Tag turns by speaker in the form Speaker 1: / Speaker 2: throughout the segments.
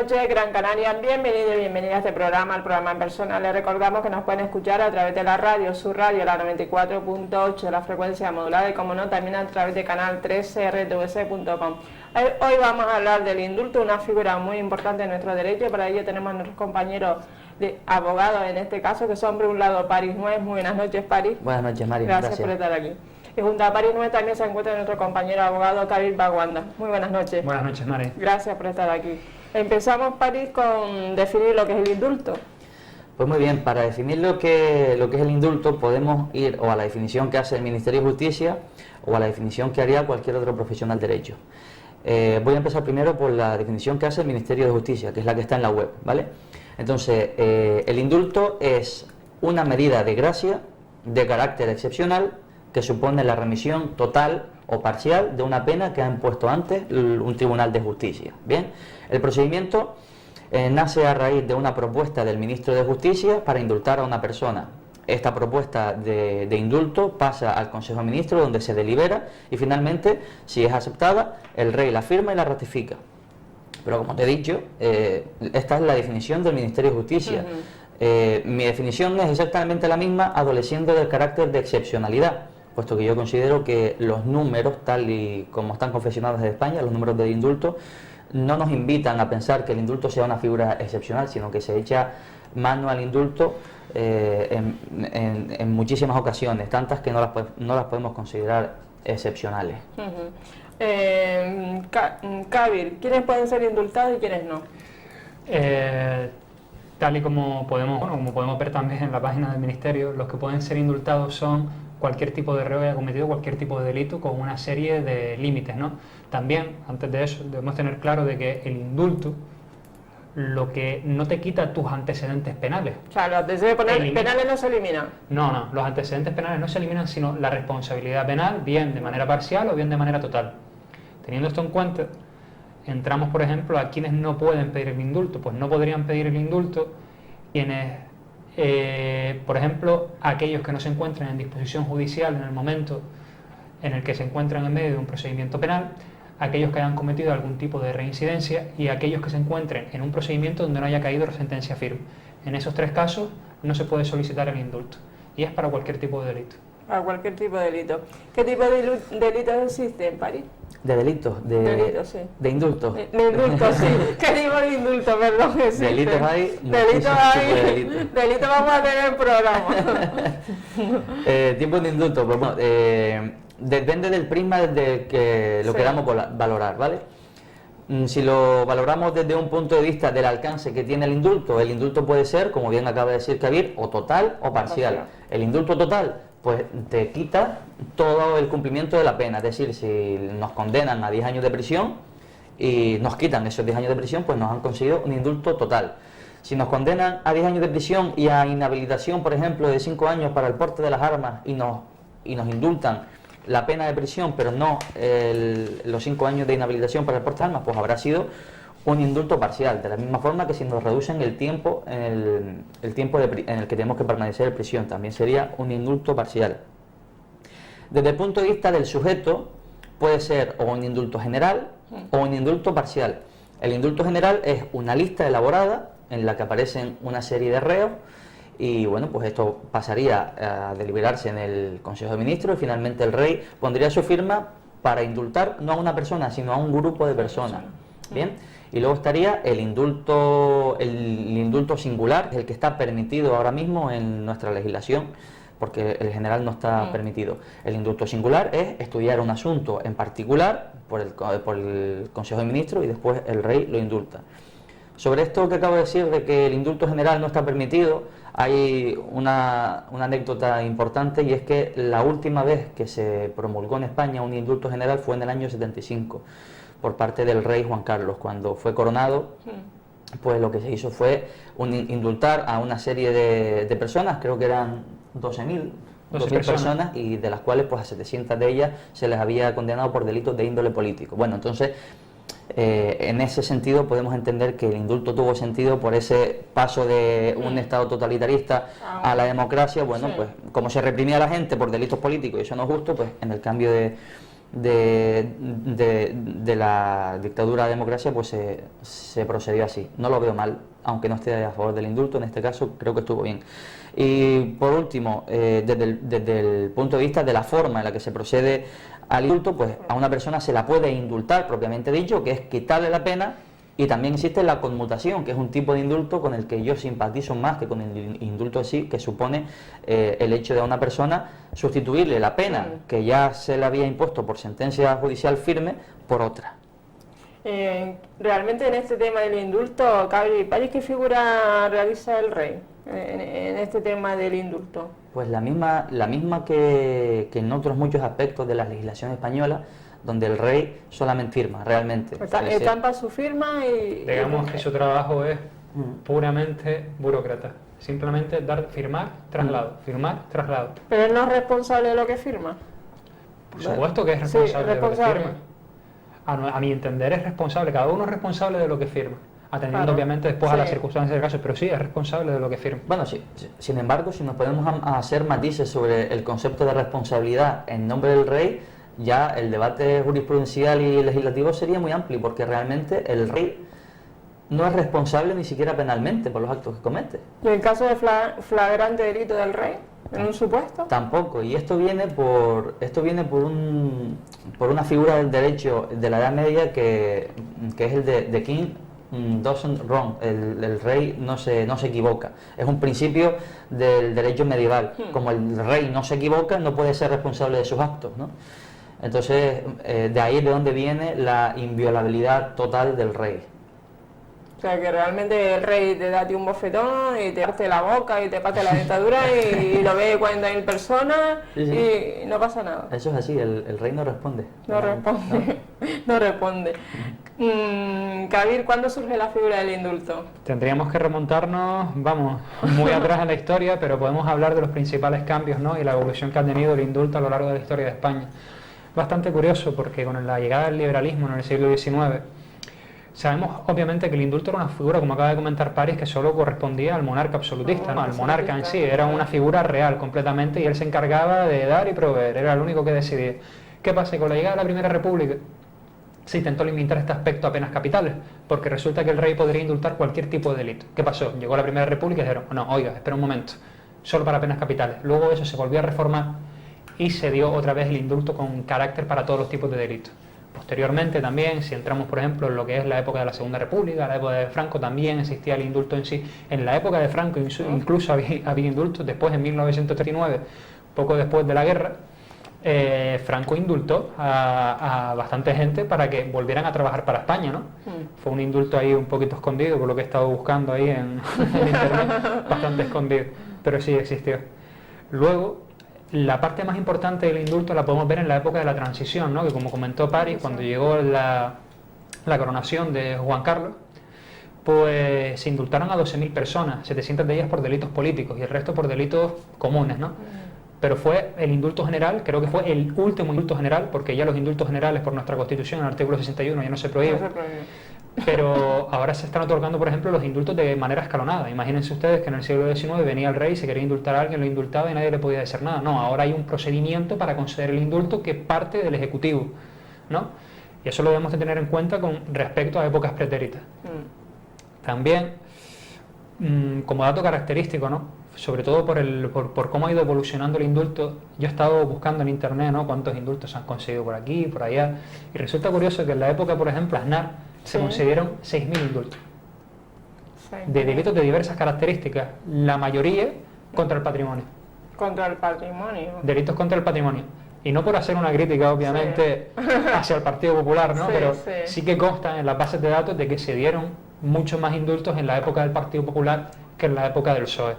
Speaker 1: noches, Gran Canaria. Bienvenidos y bienvenidas a este programa, el programa en persona. Les recordamos que nos pueden escuchar a través de la radio, su radio, la 94.8 de la frecuencia modulada y, como no, también a través de canal 13rtvc.com. Hoy vamos a hablar del indulto, una figura muy importante en nuestro derecho. Para ello tenemos a nuestros compañeros de abogados, en este caso, que son, por un lado, París Nuez. Muy buenas noches, París.
Speaker 2: Buenas noches, Mari.
Speaker 1: Gracias por estar aquí. Y junto a París Nuez también se encuentra nuestro compañero abogado Kabir Baguanda. Muy buenas noches.
Speaker 3: Buenas noches, Mari.
Speaker 1: Gracias por estar aquí. Empezamos, París, con definir lo que es el indulto.
Speaker 2: Pues muy bien, para definir lo que es el indulto podemos ir o a la definición que hace el Ministerio de Justicia o a la definición que haría cualquier otro profesional de derecho. Voy a empezar primero por la definición que hace el Ministerio de Justicia, que es la que está en la web, ¿vale? Entonces, el indulto es una medida de gracia de carácter excepcional que supone la remisión total o parcial de una pena que ha impuesto antes un tribunal de justicia. Bien, el procedimiento nace a raíz de una propuesta del ministro de Justicia para indultar a una persona. Esta propuesta de indulto pasa al Consejo de Ministros, donde se delibera y finalmente, si es aceptada, el rey la firma y la ratifica. Pero, como te he dicho, esta es la definición del Ministerio de Justicia. Mi definición es exactamente la misma, adoleciendo del carácter de excepcionalidad, puesto que yo considero que los números, tal y como están confeccionados desde España, los números de indulto, no nos invitan a pensar que el indulto sea una figura excepcional, sino que se echa mano al indulto en muchísimas ocasiones, tantas que no las podemos considerar excepcionales.
Speaker 1: Kabir, ¿quiénes pueden ser indultados y quiénes no?
Speaker 3: Tal y como podemos ver también en la página del Ministerio, los que pueden ser indultados son cualquier tipo de reo que haya cometido cualquier tipo de delito con una serie de límites, ¿no? También, antes de eso, debemos tener claro de que el indulto lo que no te quita tus antecedentes penales.
Speaker 1: O sea, los antecedentes penales no se eliminan.
Speaker 3: No, los antecedentes penales no se eliminan, sino la responsabilidad penal, bien de manera parcial o bien de manera total. Teniendo esto en cuenta, entramos, por ejemplo, a quienes no pueden pedir el indulto. Pues no podrían pedir el indulto quienes, por ejemplo, aquellos que no se encuentran en disposición judicial en el momento en el que se encuentran en medio de un procedimiento penal, aquellos que hayan cometido algún tipo de reincidencia y aquellos que se encuentren en un procedimiento donde no haya caído la sentencia firme. En esos tres casos no se puede solicitar el indulto y es para cualquier tipo de delito.
Speaker 1: Para cualquier tipo de delito. ¿Qué tipo de delitos existen, París?
Speaker 2: ¿De delitos?
Speaker 1: Delitos, sí.
Speaker 2: ¿De indultos?
Speaker 1: De indultos, sí. ¿Qué tipo de indulto, perdón?
Speaker 2: Delitos hay.
Speaker 1: Delitos hay. Delitos vamos a tener en programa.
Speaker 2: Tipo de indulto, pues bueno, depende del prisma desde que lo queramos valorar, ¿vale? Si lo valoramos desde un punto de vista del alcance que tiene el indulto puede ser, como bien acaba de decir Kabir, o total o parcial. El indulto total, pues te quita todo el cumplimiento de la pena, es decir, si nos condenan a 10 años de prisión y nos quitan esos 10 años de prisión, pues nos han conseguido un indulto total. Si nos condenan a 10 años de prisión y a inhabilitación, por ejemplo, de 5 años para el porte de las armas y nos indultan la pena de prisión, pero no los 5 años de inhabilitación para el porte de armas, pues habrá sido un indulto parcial, de la misma forma que si nos reducen el tiempo en el que tenemos que permanecer en prisión, también sería un indulto parcial. Desde el punto de vista del sujeto, puede ser o un indulto general o un indulto parcial. El indulto general es una lista elaborada en la que aparecen una serie de reos y, bueno, pues esto pasaría a deliberarse en el Consejo de Ministros y finalmente el rey pondría su firma para indultar no a una persona, sino a un grupo de personas. Bien, y luego estaría el indulto singular, el que está permitido ahora mismo en nuestra legislación, porque el general no está permitido. El indulto singular es estudiar un asunto en particular por el Consejo de Ministros y después el rey lo indulta. Sobre esto que acabo de decir de que el indulto general no está permitido, hay una anécdota importante, y es que la última vez que se promulgó en España un indulto general fue en el año 75 por parte del rey Juan Carlos. Cuando fue coronado, pues lo que se hizo fue indultar a una serie de personas, creo que eran 12.000 personas, y de las cuales pues a 700 de ellas se les había condenado por delitos de índole político. Bueno, entonces en ese sentido podemos entender que el indulto tuvo sentido por ese paso de un Estado totalitarista a la democracia. Bueno, pues como se reprimía a la gente por delitos políticos y eso no es justo, pues en el cambio de de la dictadura a democracia, pues se procedió así. No lo veo mal, aunque no esté a favor del indulto, en este caso creo que estuvo bien. Y por último, desde el punto de vista de la forma en la que se procede al indulto, pues a una persona se la puede indultar, propiamente dicho, que es quitarle la pena. Y también existe la conmutación, que es un tipo de indulto con el que yo simpatizo más que con el indulto en sí, que supone el hecho de a una persona sustituirle la pena que ya se le había impuesto por sentencia judicial firme por otra.
Speaker 1: Realmente en este tema del indulto, Cabri, ¿qué figura realiza el rey en este tema del indulto?
Speaker 2: Pues la misma que en otros muchos aspectos de la legislación española, donde el rey solamente firma, realmente.
Speaker 1: Estampa su firma y...
Speaker 3: Digamos que su trabajo es puramente burócrata. Simplemente firmar, traslado, firmar, traslado.
Speaker 1: Pero él no es responsable de lo que firma.
Speaker 3: Por supuesto que es responsable,
Speaker 1: sí, responsable.
Speaker 3: de lo que firma. A mi entender es responsable, cada uno es responsable de lo que firma. Atendiendo obviamente después a las circunstancias del caso, pero sí es responsable de lo que firma.
Speaker 2: Bueno, sí, sin embargo, si nos podemos hacer matices sobre el concepto de responsabilidad en nombre del rey, ya el debate jurisprudencial y legislativo sería muy amplio, porque realmente el rey no es responsable ni siquiera penalmente por los actos que comete.
Speaker 1: ¿Y en caso de flagrante delito del rey, en un supuesto?
Speaker 2: Tampoco, y esto viene por una figura del derecho de la Edad Media que es el de King doesn't wrong, el rey no se equivoca. Es un principio del derecho medieval. Como el rey no se equivoca, no puede ser responsable de sus actos, ¿no? Entonces, de ahí es de donde viene la inviolabilidad total del rey.
Speaker 1: O sea, que realmente el rey te da a ti un bofetón y te parte la boca y te parte la dentadura y lo ve 40.000 personas y no pasa nada.
Speaker 2: Eso es así, el rey no responde.
Speaker 1: No responde, no responde. Kabir, ¿cuándo surge la figura del indulto?
Speaker 3: Tendríamos que remontarnos, vamos, muy atrás en la historia, pero podemos hablar de los principales cambios, ¿no? Y la evolución que ha tenido el indulto a lo largo de la historia de España. Bastante curioso porque con la llegada del liberalismo en el siglo XIX, sabemos obviamente que el indulto era una figura, como acaba de comentar París, que solo correspondía al monarca absolutista, ¿no? Al monarca en sí, era una figura real completamente y él se encargaba de dar y proveer, era el único que decidía. ¿Qué pasa? Con la llegada de la Primera República se intentó limitar este aspecto a penas capitales, porque resulta que el rey podría indultar cualquier tipo de delito. ¿Qué pasó? Llegó la Primera República y dijeron, no, oiga, espera un momento, solo para penas capitales. Luego eso se volvió a reformar y se dio otra vez el indulto con carácter para todos los tipos de delitos. Posteriormente también, si entramos por ejemplo en lo que es la época de la Segunda República, la época de Franco, también existía el indulto en sí. En la época de Franco incluso había indultos. Después, en 1939, poco después de la guerra, Franco indultó a bastante gente para que volvieran a trabajar para España, ¿no? Fue un indulto ahí un poquito escondido, por lo que he estado buscando ahí en internet, bastante escondido, pero sí existió. Luego, la parte más importante del indulto la podemos ver en la época de la transición, ¿no? Que como comentó París, cuando llegó la coronación de Juan Carlos, pues se indultaron a 12.000 personas, 700 de ellas por delitos políticos y el resto por delitos comunes, ¿no? Pero fue el indulto general, creo que fue el último indulto general, porque ya los indultos generales por nuestra Constitución, en el artículo 61, ya no se prohíbe. Pero ahora se están otorgando, por ejemplo, los indultos de manera escalonada. Imagínense ustedes que en el siglo XIX venía el rey y se quería indultar a alguien, lo indultaba y nadie le podía decir nada. No, ahora hay un procedimiento para conceder el indulto que parte del Ejecutivo, ¿no? Y eso lo debemos de tener en cuenta con respecto a épocas pretéritas. También, como dato característico, ¿no? Sobre todo por cómo ha ido evolucionando el indulto, yo he estado buscando en internet, ¿no? Cuántos indultos se han conseguido por aquí, por allá, y resulta curioso que en la época, por ejemplo, Aznar, se concedieron 6.000 indultos de delitos de diversas características, la mayoría contra el patrimonio.
Speaker 1: Contra el patrimonio.
Speaker 3: Delitos contra el patrimonio. Y no por hacer una crítica, obviamente, hacia el Partido Popular, ¿no? Pero sí que consta en las bases de datos de que se dieron muchos más indultos en la época del Partido Popular que en la época del PSOE.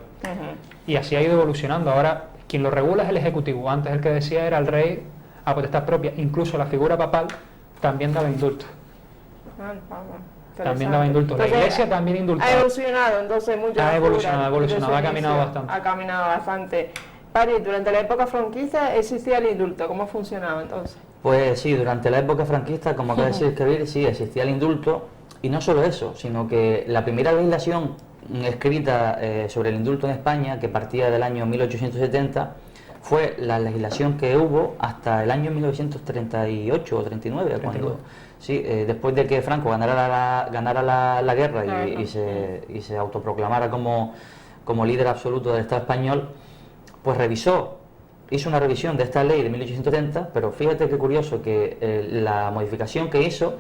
Speaker 3: Y así ha ido evolucionando. Ahora, quien lo regula es el Ejecutivo. Antes el que decía era el rey a potestad propia. Incluso la figura papal también daba indultos. También daba indultos. La Iglesia también indultaba.
Speaker 1: Ha evolucionado, entonces mucho.
Speaker 3: Ha evolucionado, ha caminado bastante.
Speaker 1: Ha caminado bastante. París, durante la época franquista existía el indulto. ¿Cómo funcionaba entonces?
Speaker 2: Pues sí, durante la época franquista, como acaba de decir Kabir, sí, existía el indulto. Y no solo eso, sino que la primera legislación escrita sobre el indulto en España, que partía del año 1870, fue la legislación que hubo hasta el año 1938 o 39, cuando sí, después de que Franco ganara la guerra y se autoproclamara como líder absoluto del Estado español, pues hizo una revisión de esta ley de 1830, pero fíjate qué curioso que la modificación que hizo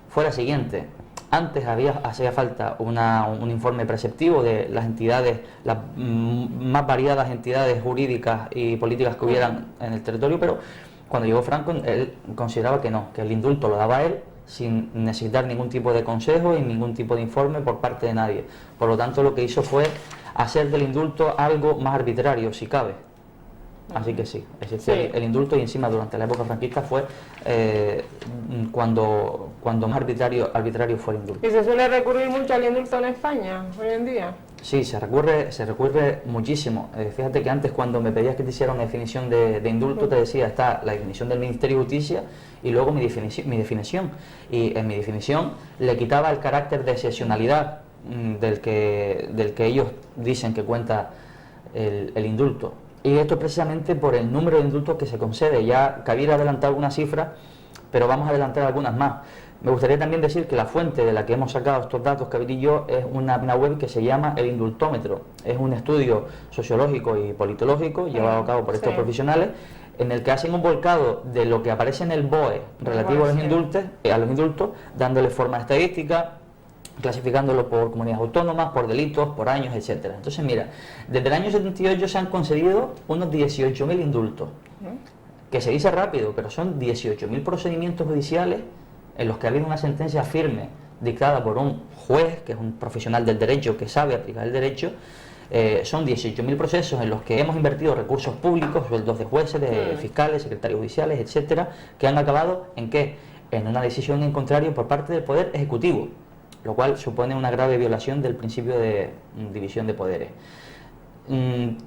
Speaker 2: fue la siguiente. Antes hacía falta un informe preceptivo de las entidades, las más variadas entidades jurídicas y políticas que hubieran en el territorio, pero cuando llegó Franco, él consideraba que no, que el indulto lo daba él sin necesitar ningún tipo de consejo y ningún tipo de informe por parte de nadie. Por lo tanto, lo que hizo fue hacer del indulto algo más arbitrario, si cabe. Así que sí, es decir, el indulto, y encima durante la época franquista fue cuando más arbitrario fue el indulto.
Speaker 1: ¿Y se suele recurrir mucho al indulto en España hoy en día?
Speaker 2: Sí, se recurre muchísimo. Fíjate que antes, cuando me pedías que te hiciera una definición de indulto, te decía, está la definición del Ministerio de Justicia y luego mi definición. Y en mi definición le quitaba el carácter de excepcionalidad del que ellos dicen que cuenta el indulto. Y esto precisamente por el número de indultos que se concede. Ya cabía adelantar algunas cifras, pero vamos a adelantar algunas más. Me gustaría también decir que la fuente de la que hemos sacado estos datos, Kabir y yo, es una web que se llama El Indultómetro. Es un estudio sociológico y politológico llevado a cabo por estos profesionales, en el que hacen un volcado de lo que aparece en el BOE relativo a los indultos, dándole forma estadística, clasificándolo por comunidades autónomas, por delitos, por años, etcétera. Entonces, mira, desde el año 78 se han concedido unos 18.000 indultos, que se dice rápido, pero son 18.000 procedimientos judiciales en los que ha habido una sentencia firme dictada por un juez, que es un profesional del derecho, que sabe aplicar el derecho. Son 18.000 procesos en los que hemos invertido recursos públicos, sueldos de jueces, de fiscales, secretarios judiciales, etcétera, que han acabado ¿en qué? En una decisión en contrario por parte del Poder Ejecutivo, lo cual supone una grave violación del principio de división de poderes.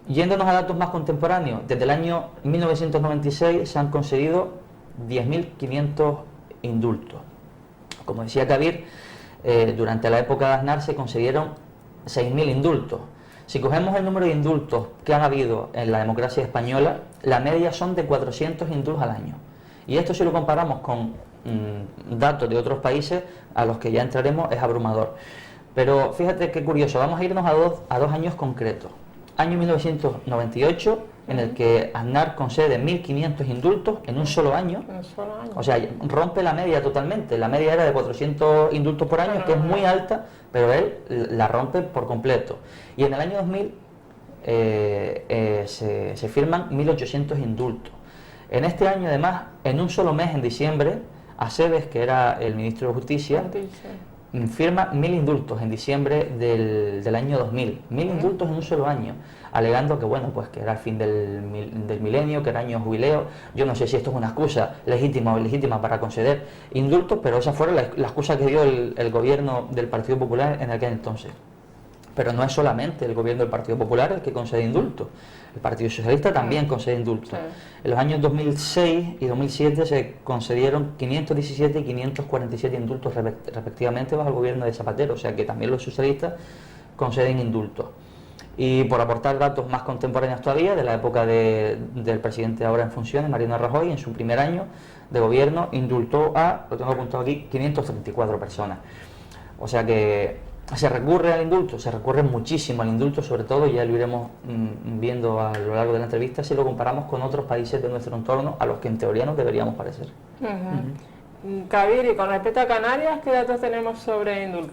Speaker 2: Yéndonos a datos más contemporáneos, desde el año 1996 se han concedido 10.500 indultos. Como decía Kabir, durante la época de Aznar se concedieron 6.000 indultos. Si cogemos el número de indultos que han habido en la democracia española, la media son de 400 indultos al año. Y esto, si lo comparamos con datos de otros países a los que ya entraremos, es abrumador. Pero fíjate qué curioso, vamos a irnos a dos años concretos. Año 1998, en el que Aznar concede 1.500 indultos en un solo año. O sea, rompe la media totalmente. La media era de 400 indultos por año, que es muy alta, pero él la rompe por completo. Y en el año 2000 se firman 1.800 indultos. En este año, además, en un solo mes, en diciembre, Aceves, que era el ministro de Justicia, firma 1.000 indultos en diciembre del año 2000. 1.000 indultos en un solo año, alegando que, bueno, pues que era el fin del milenio, que era año jubileo. Yo no sé si esto es una excusa legítima o ilegítima para conceder indultos, pero esa fue la excusa que dio el gobierno del Partido Popular en aquel entonces. Pero no es solamente el gobierno del Partido Popular el que concede indultos. El Partido Socialista también concede indultos. Sí. En los años 2006 y 2007 se concedieron 517 y 547 indultos respectivamente bajo el gobierno de Zapatero, o sea que también los socialistas conceden indultos. Y por aportar datos más contemporáneos todavía, de la época del presidente ahora en funciones, Mariano Rajoy, en su primer año de gobierno indultó a, lo tengo apuntado aquí, 534 personas. O sea que se recurre al indulto, se recurre muchísimo al indulto, sobre todo, ya lo iremos viendo a lo largo de la entrevista, si lo comparamos con otros países de nuestro entorno, a los que en teoría nos deberíamos parecer.
Speaker 1: Kabir, y con respecto a Canarias, ¿qué datos tenemos sobre indultos?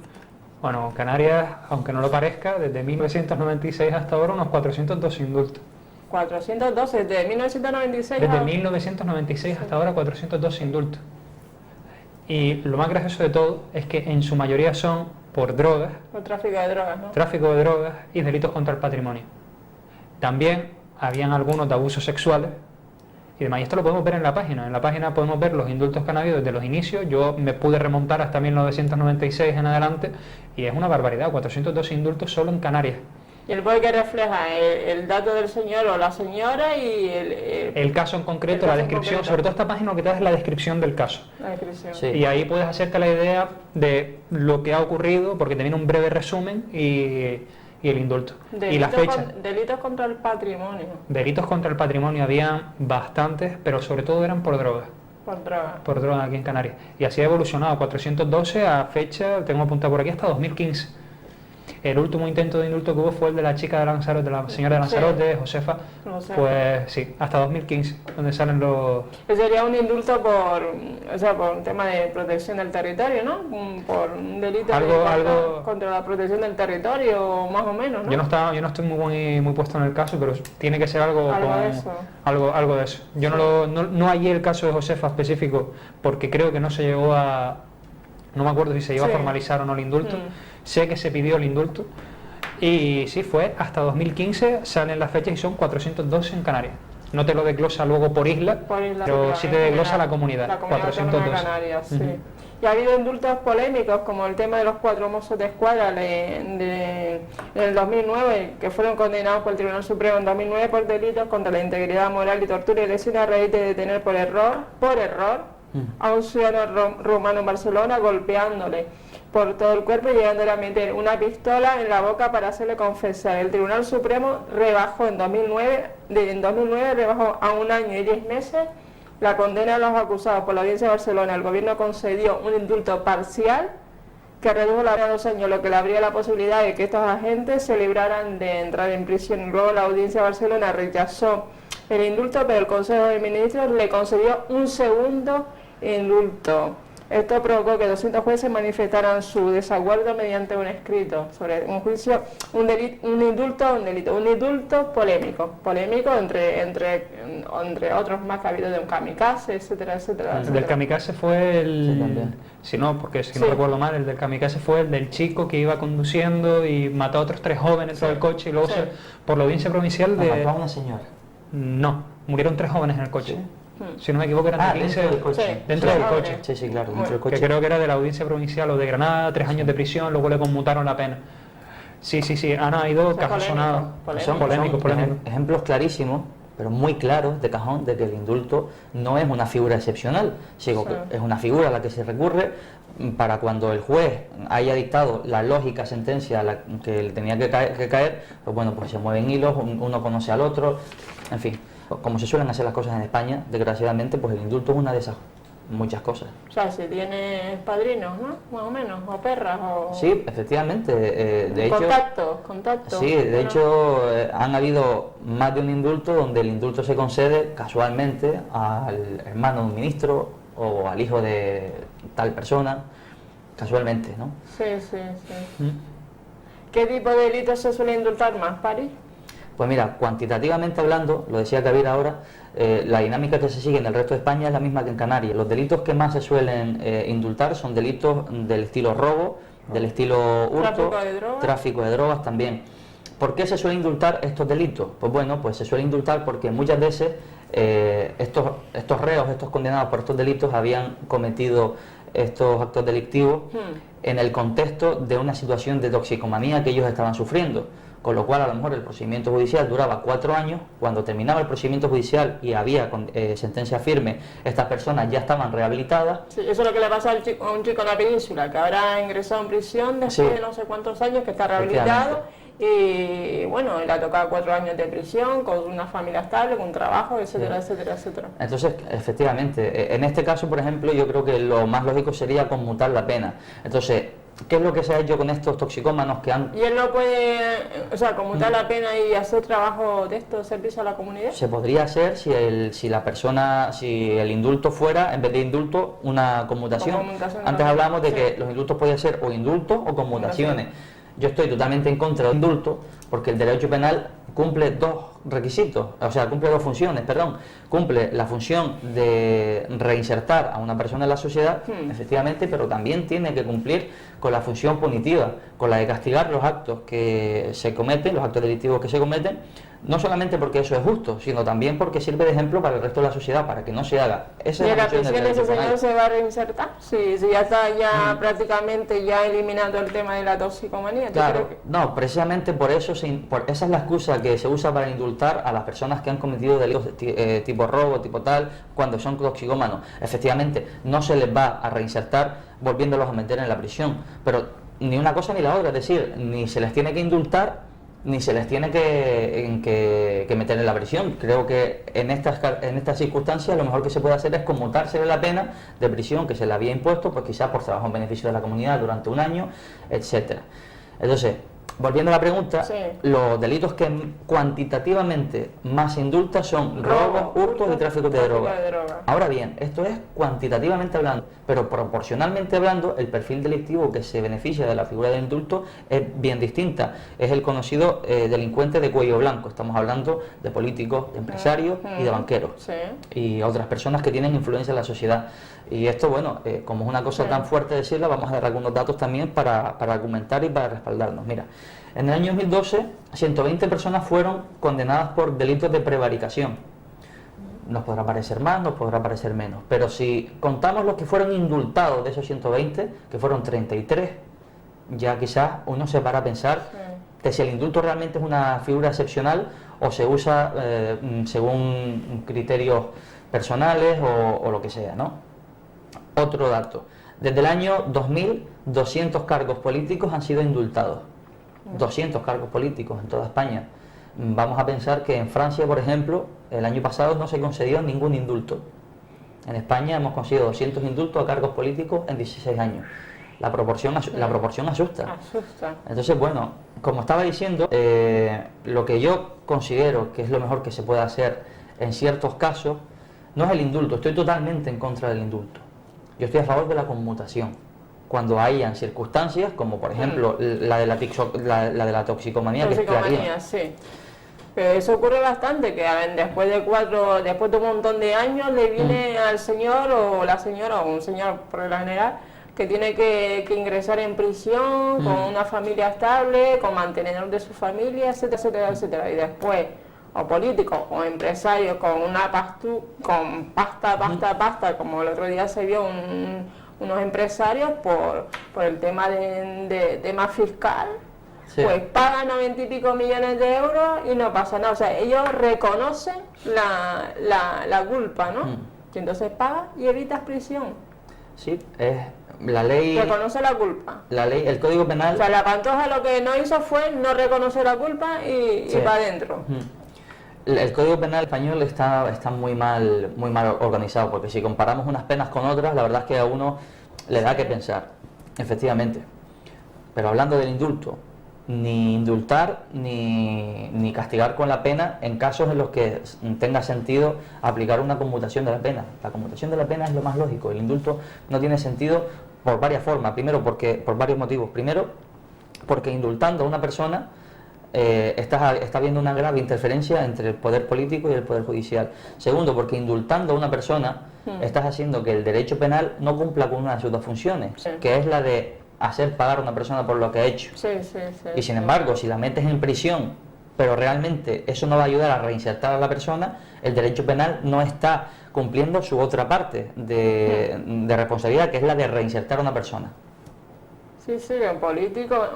Speaker 3: Bueno, Canarias, aunque no lo parezca, desde 1996 hasta ahora unos 412 indultos.
Speaker 1: 412, desde 1996
Speaker 3: Desde 1996 hasta ahora 412 indultos. Y lo más gracioso de todo es que en su mayoría son por drogas.
Speaker 1: Por tráfico de drogas, ¿no?
Speaker 3: Tráfico de drogas y delitos contra el patrimonio. También habían algunos de abusos sexuales y demás. Y esto lo podemos ver en la página. En la página podemos ver los indultos que han habido desde los inicios. Yo me pude remontar hasta 1996 en adelante y es una barbaridad, 412 indultos solo en Canarias.
Speaker 1: ¿Y el BOE que refleja? El dato del señor o la señora y
Speaker 3: el caso en concreto, la descripción, sobre todo esta página lo que te da es la descripción del caso.
Speaker 1: La descripción.
Speaker 3: Sí. Y ahí puedes hacerte la idea de lo que ha ocurrido, porque te viene un breve resumen y y el indulto. Y la
Speaker 1: Delitos,
Speaker 3: fecha.
Speaker 1: delitos contra el patrimonio,
Speaker 3: Delitos contra el patrimonio había bastantes, pero sobre todo eran por drogas.
Speaker 1: por droga.
Speaker 3: Por droga aquí en Canarias. Y así ha evolucionado, 412 a fecha, tengo apuntado por aquí, hasta 2015. El último intento de indulto que hubo fue el de la chica de Lanzarote, de la señora de Lanzarote, Josefa, pues sí, hasta 2015, donde salen los...
Speaker 1: Que sería un indulto por un tema de protección del territorio, ¿no? Por un delito contra la protección del territorio, más o menos, ¿no?
Speaker 3: Yo no estoy muy puesto en el caso, pero tiene que ser algo
Speaker 1: de eso.
Speaker 3: Algo de eso. Yo no hallé el caso de Josefa específico, porque creo que no se llegó a... No me acuerdo si se llegó a formalizar o no el indulto. Sé que se pidió el indulto y sí, fue hasta 2015, salen las fechas y son 412 en Canarias. No te lo desglosa luego por isla, pero sí te desglosa la comunidad 412.
Speaker 1: De Canarias, sí. Y ha habido indultos polémicos, como el tema de los 4 mozos de escuadra en el 2009, que fueron condenados por el Tribunal Supremo en 2009 por delitos contra la integridad moral y tortura y lesión a raíz de detener por error a un ciudadano rumano en Barcelona, golpeándole por todo el cuerpo y llegándole a meter una pistola en la boca para hacerle confesar. El Tribunal Supremo rebajó en 2009 rebajó a 1 año y 10 meses la condena a los acusados por la Audiencia de Barcelona. El gobierno concedió un indulto parcial que redujo la pena a 2 años, lo que le abría la posibilidad de que estos agentes se libraran de entrar en prisión. Luego la Audiencia de Barcelona rechazó el indulto, pero el Consejo de Ministros le concedió un segundo indulto. Esto provocó que 200 jueces manifestaran su desacuerdo mediante un escrito sobre un juicio, un indulto polémico entre otros más que ha habido de un kamikaze, etcétera.
Speaker 3: El del kamikaze fue si no recuerdo mal, el del kamikaze fue el del chico que iba conduciendo y mató a otros 3 jóvenes dentro del coche y luego por la audiencia provincial
Speaker 2: mató a una señora.
Speaker 3: No, murieron 3 jóvenes en el coche.
Speaker 1: Sí.
Speaker 3: Si no me equivoco eran de 15
Speaker 2: dentro del coche.
Speaker 3: Dentro del coche.
Speaker 2: Sí, claro, dentro del coche.
Speaker 3: Que creo que era de la audiencia provincial o de Granada, 3 años de prisión, luego le conmutaron la pena. Sí, han habido casos sonados.
Speaker 2: Son polémicos. Ejemplos clarísimos, pero muy claros de cajón, de que el indulto no es una figura excepcional, sino que es una figura a la que se recurre para cuando el juez haya dictado la lógica sentencia que le tenía que caer, pues bueno, pues se mueven hilos, uno conoce al otro, en fin. Como se suelen hacer las cosas en España, desgraciadamente, pues el indulto es una de esas muchas cosas.
Speaker 1: O sea, si tienes padrinos, ¿no? Más o menos, o perras, o...
Speaker 2: Sí, efectivamente. De hecho,
Speaker 1: contactos.
Speaker 2: Sí, de hecho, han habido más de un indulto donde el indulto se concede casualmente al hermano de un ministro o al hijo de tal persona, casualmente, ¿no?
Speaker 1: Sí. ¿Qué tipo de delitos se suele indultar más, Pari?
Speaker 2: Pues mira, cuantitativamente hablando, lo decía Kabir ahora, la dinámica que se sigue en el resto de España es la misma que en Canarias. Los delitos que más se suelen indultar son delitos del estilo robo, del estilo hurto, tráfico de drogas también. ¿Por qué se suele indultar estos delitos? Pues bueno, pues se suele indultar porque muchas veces estos reos, estos condenados por estos delitos habían cometido estos actos delictivos en el contexto de una situación de toxicomanía que ellos estaban sufriendo. Con lo cual, a lo mejor el procedimiento judicial duraba 4 años, cuando terminaba el procedimiento judicial y había sentencia firme, estas personas ya estaban rehabilitadas.
Speaker 1: Sí, eso es lo que le pasa a un chico en la península, que habrá ingresado en prisión después de no sé cuántos años, que está rehabilitado, y bueno, le ha tocado 4 años de prisión, con una familia estable, con un trabajo, etcétera.
Speaker 2: Entonces, efectivamente, en este caso, por ejemplo, yo creo que lo más lógico sería conmutar la pena. Entonces, ¿qué es lo que se ha hecho con estos toxicómanos que han...?
Speaker 1: ¿Y él no puede, conmutar la pena y hacer trabajo de esto, servicio a la comunidad?
Speaker 2: Se podría hacer si el indulto fuera, en vez de indulto, una conmutación. Antes hablábamos de que los indultos podían ser o indultos o conmutaciones. Yo estoy totalmente en contra del indulto porque el derecho penal cumple 2 requisitos, cumple 2 funciones, cumple la función de reinsertar a una persona en la sociedad, efectivamente, pero también tiene que cumplir con la función punitiva, con la de castigar los actos que se cometen, los actos delictivos que se cometen, no solamente porque eso es justo, sino también porque sirve de ejemplo para el resto de la sociedad, para que no se haga.
Speaker 1: ¿Y en la prisión ese señor se va a reinsertar? Si ya está prácticamente eliminando el tema de la toxicomanía.
Speaker 2: Claro, no, precisamente por eso, esa es la excusa que se usa para indultar a las personas que han cometido delitos tipo robo, tipo tal, cuando son toxicómanos. Efectivamente, no se les va a reinsertar volviéndolos a meter en la prisión, pero ni una cosa ni la otra, es decir, ni se les tiene que indultar ni se les tiene que meter en la prisión. Creo que en estas circunstancias lo mejor que se puede hacer es conmutársele la pena de prisión que se le había impuesto, pues quizás por trabajo en beneficio de la comunidad durante un año, etcétera. Entonces, volviendo a la pregunta,
Speaker 1: Sí.
Speaker 2: los delitos que cuantitativamente más se indulta son robos, hurtos y tráfico de droga. Ahora bien, esto es cuantitativamente hablando, pero proporcionalmente hablando, el perfil delictivo que se beneficia de la figura del indulto es bien distinta. Es el conocido delincuente de cuello blanco. Estamos hablando de políticos, de empresarios y de banqueros.
Speaker 1: Sí.
Speaker 2: Y otras personas que tienen influencia en la sociedad. Y esto, bueno, como es una cosa tan fuerte decirla, vamos a dar algunos datos también para argumentar y para respaldarnos. Mira, en el año 2012, 120 personas fueron condenadas por delitos de prevaricación. Nos podrá parecer más, nos podrá parecer menos, pero si contamos los que fueron indultados de esos 120, que fueron 33, ya quizás uno se para a pensar que si el indulto realmente es una figura excepcional o se usa según criterios personales o lo que sea, ¿no? Otro dato, desde el año 2000, 200 cargos políticos han sido indultados. 200 cargos políticos en toda España. Vamos a pensar que en Francia, por ejemplo, el año pasado no se concedió ningún indulto. En España hemos conseguido 200 indultos a cargos políticos en 16 años. La proporción asusta. Entonces, bueno, como estaba diciendo, lo que yo considero que es lo mejor que se puede hacer en ciertos casos no es el indulto. Estoy totalmente en contra del indulto. Yo estoy a favor de la conmutación. Cuando hayan circunstancias, como por ejemplo la de la toxicomanía, que es clarísima.
Speaker 1: Sí. Pero eso ocurre bastante, que a ver, después de un montón de años le viene al señor o la señora, o un señor por lo general, que tiene que ingresar en prisión, con una familia estable, con mantenedor de su familia, etcétera, etcétera, etcétera. Y después, o políticos o empresarios con una pasta, como el otro día se vio unos empresarios por el tema de tema fiscal,
Speaker 2: sí,
Speaker 1: pues pagan 90 y pico millones de euros y no pasa nada. O sea, ellos reconocen la culpa, ¿no? Y entonces pagas y evitas prisión.
Speaker 2: Sí, es la ley.
Speaker 1: Reconoce la culpa.
Speaker 2: La ley, el Código Penal.
Speaker 1: O sea, la Pantoja lo que no hizo fue no reconocer la culpa y para adentro.
Speaker 2: El Código Penal español está muy mal organizado, porque si comparamos unas penas con otras, la verdad es que a uno le da que pensar, efectivamente. Pero hablando del indulto, ni indultar ni castigar con la pena en casos en los que tenga sentido aplicar una conmutación de la pena. La conmutación de la pena es lo más lógico. El indulto no tiene sentido por varias formas. Primero, por varios motivos. Primero, porque indultando a una persona está habiendo una grave interferencia entre el poder político y el poder judicial. Segundo, porque indultando a una persona estás haciendo que el derecho penal no cumpla con una de sus dos funciones, que es la de hacer pagar a una persona por lo que ha hecho. Y sin embargo, si la metes en prisión, pero realmente eso no va a ayudar a reinsertar a la persona, el derecho penal no está cumpliendo su otra parte de responsabilidad, que es la de reinsertar a una persona.
Speaker 1: Sí, políticos,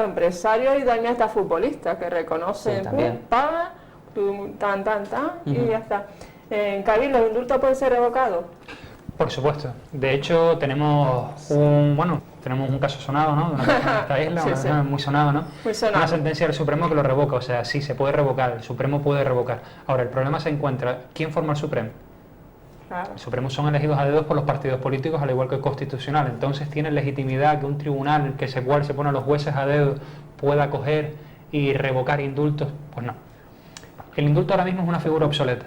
Speaker 1: empresarios y también hasta futbolistas que reconocen, paga, y ya está. En Cádiz, ¿los indultos pueden ser revocados?
Speaker 3: Por supuesto. De hecho, tenemos un caso sonado, ¿no? De una persona de esta isla, una persona muy sonado, ¿no?
Speaker 1: Muy sonado.
Speaker 3: Una sentencia del Supremo que lo revoca, o sea, sí, se puede revocar, el Supremo puede revocar. Ahora, el problema se encuentra, ¿quién forma el Supremo?
Speaker 1: Claro.
Speaker 3: El Supremo son elegidos a dedos por los partidos políticos, al igual que el Constitucional. Entonces, ¿tiene legitimidad que un tribunal cual se pone a los jueces a dedo pueda coger y revocar indultos? Pues no. El indulto ahora mismo es una figura obsoleta.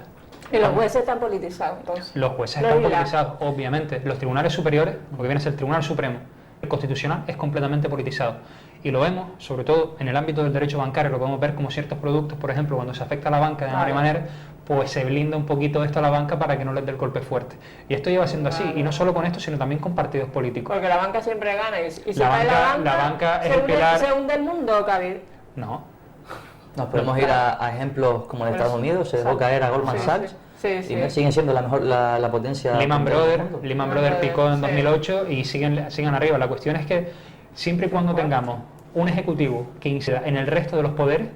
Speaker 1: Y los jueces están politizados, entonces.
Speaker 3: Los jueces están politizados, obviamente. Los tribunales superiores, lo que viene a ser el Tribunal Supremo, el Constitucional, es completamente politizado. Y lo vemos, sobre todo en el ámbito del derecho bancario, lo podemos ver como ciertos productos, por ejemplo, cuando se afecta a la banca de alguna manera, pues se blinda un poquito esto a la banca para que no les dé el golpe fuerte. Y esto lleva siendo así, y no solo con esto, sino también con partidos políticos.
Speaker 1: Porque la banca siempre gana, y si
Speaker 3: la banca es el pilar...
Speaker 1: ¿Se hunde el mundo, Cádiz?
Speaker 3: No.
Speaker 2: Nos podemos ir a ejemplos como en Estados Unidos, se dejó caer a Goldman Sachs, y siguen siendo la potencia...
Speaker 3: Lehman Brothers picó en 2008 y siguen arriba. La cuestión es que siempre y cuando tengamos un ejecutivo que incida en el resto de los poderes,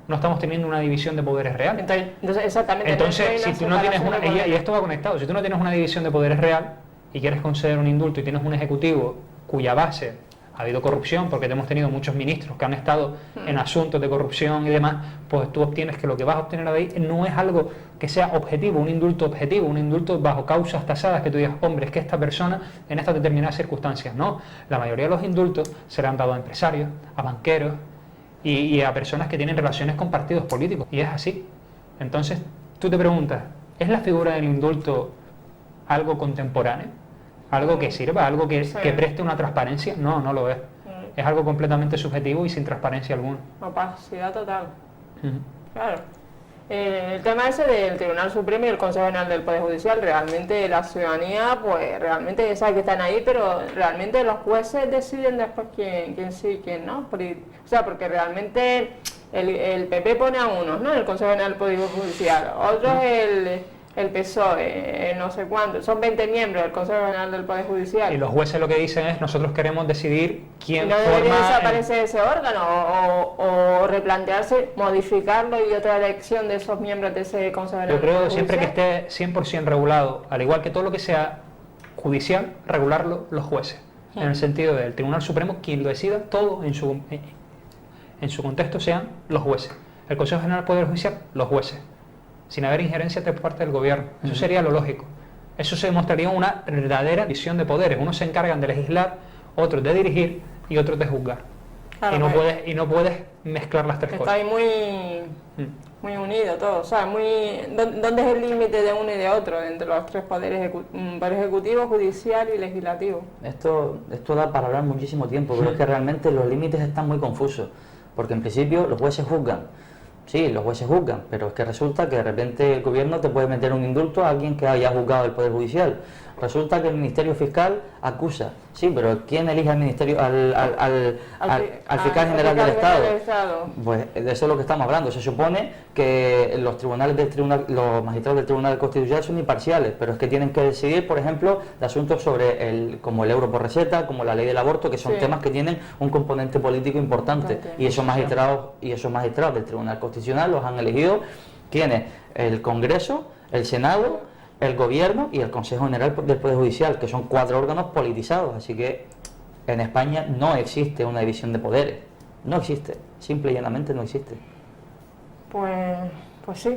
Speaker 3: no estamos teniendo una división de poderes real. Entonces, si tú no tienes y esto va conectado, si tú no tienes una división de poderes real y quieres conceder un indulto y tienes un ejecutivo cuya base ha habido corrupción, porque hemos tenido muchos ministros que han estado en asuntos de corrupción y demás, pues tú obtienes que lo que vas a obtener de ahí no es algo que sea objetivo, un indulto bajo causas tasadas, que tú digas, hombre, es que esta persona en estas determinadas circunstancias. No, la mayoría de los indultos se le han dado a empresarios, a banqueros y a personas que tienen relaciones con partidos políticos, y es así. Entonces, tú te preguntas, ¿es la figura del indulto algo contemporáneo? ¿Algo que sirva? ¿Algo que preste una transparencia? No, no lo es. Es algo completamente subjetivo y sin transparencia alguna.
Speaker 1: Opacidad total. Claro. El tema ese del Tribunal Supremo y el Consejo General del Poder Judicial, realmente la ciudadanía, pues realmente sabe que están ahí, pero realmente los jueces deciden después quién sí y quién no. O sea, porque realmente el PP pone a unos, ¿no? El Consejo General del Poder Judicial, otros el PSOE, no sé cuánto, son 20 miembros del Consejo General del Poder Judicial.
Speaker 3: Y los jueces lo que dicen es, nosotros queremos decidir quién
Speaker 1: ¿Y no debería desaparecer ese órgano o replantearse, modificarlo y otra elección de esos miembros de ese Consejo General?
Speaker 3: Yo creo que siempre que esté 100% regulado, al igual que todo lo que sea judicial, regularlo los jueces. En el sentido del Tribunal Supremo, quien lo decida, todo en su contexto sean los jueces. El Consejo General del Poder Judicial, los jueces, sin haber injerencia por parte del gobierno. Eso sería lo lógico. Eso se demostraría una verdadera división de poderes. Unos se encargan de legislar, otros de dirigir y otros de juzgar. Claro, y no puedes mezclar las tres cosas.
Speaker 1: Está ahí muy unido todo. O sea, ¿dónde es el límite de uno y de otro entre los tres poderes, poder ejecutivo, judicial y legislativo?
Speaker 2: Esto da para hablar muchísimo tiempo, pero es que realmente los límites están muy confusos, porque en principio los jueces juzgan. Sí, los jueces juzgan, pero es que resulta que de repente el gobierno te puede meter un indulto a alguien que haya juzgado el Poder Judicial. Resulta que el Ministerio Fiscal acusa. Sí, pero ¿quién elige al Ministerio, al Fiscal General del Estado? Pues de eso es lo que estamos hablando. Se supone que los magistrados del Tribunal Constitucional son imparciales, pero es que tienen que decidir, por ejemplo, de asuntos como el euro por receta, como la ley del aborto, que son temas que tienen un componente político importante. Y esos magistrados del Tribunal Constitucional los han elegido ¿quiénes? El Congreso, el Senado, el Gobierno y el Consejo General del Poder Judicial, que son 4 órganos politizados. Así que en España no existe una división de poderes. No existe. Simple y llanamente no existe.
Speaker 1: Pues sí.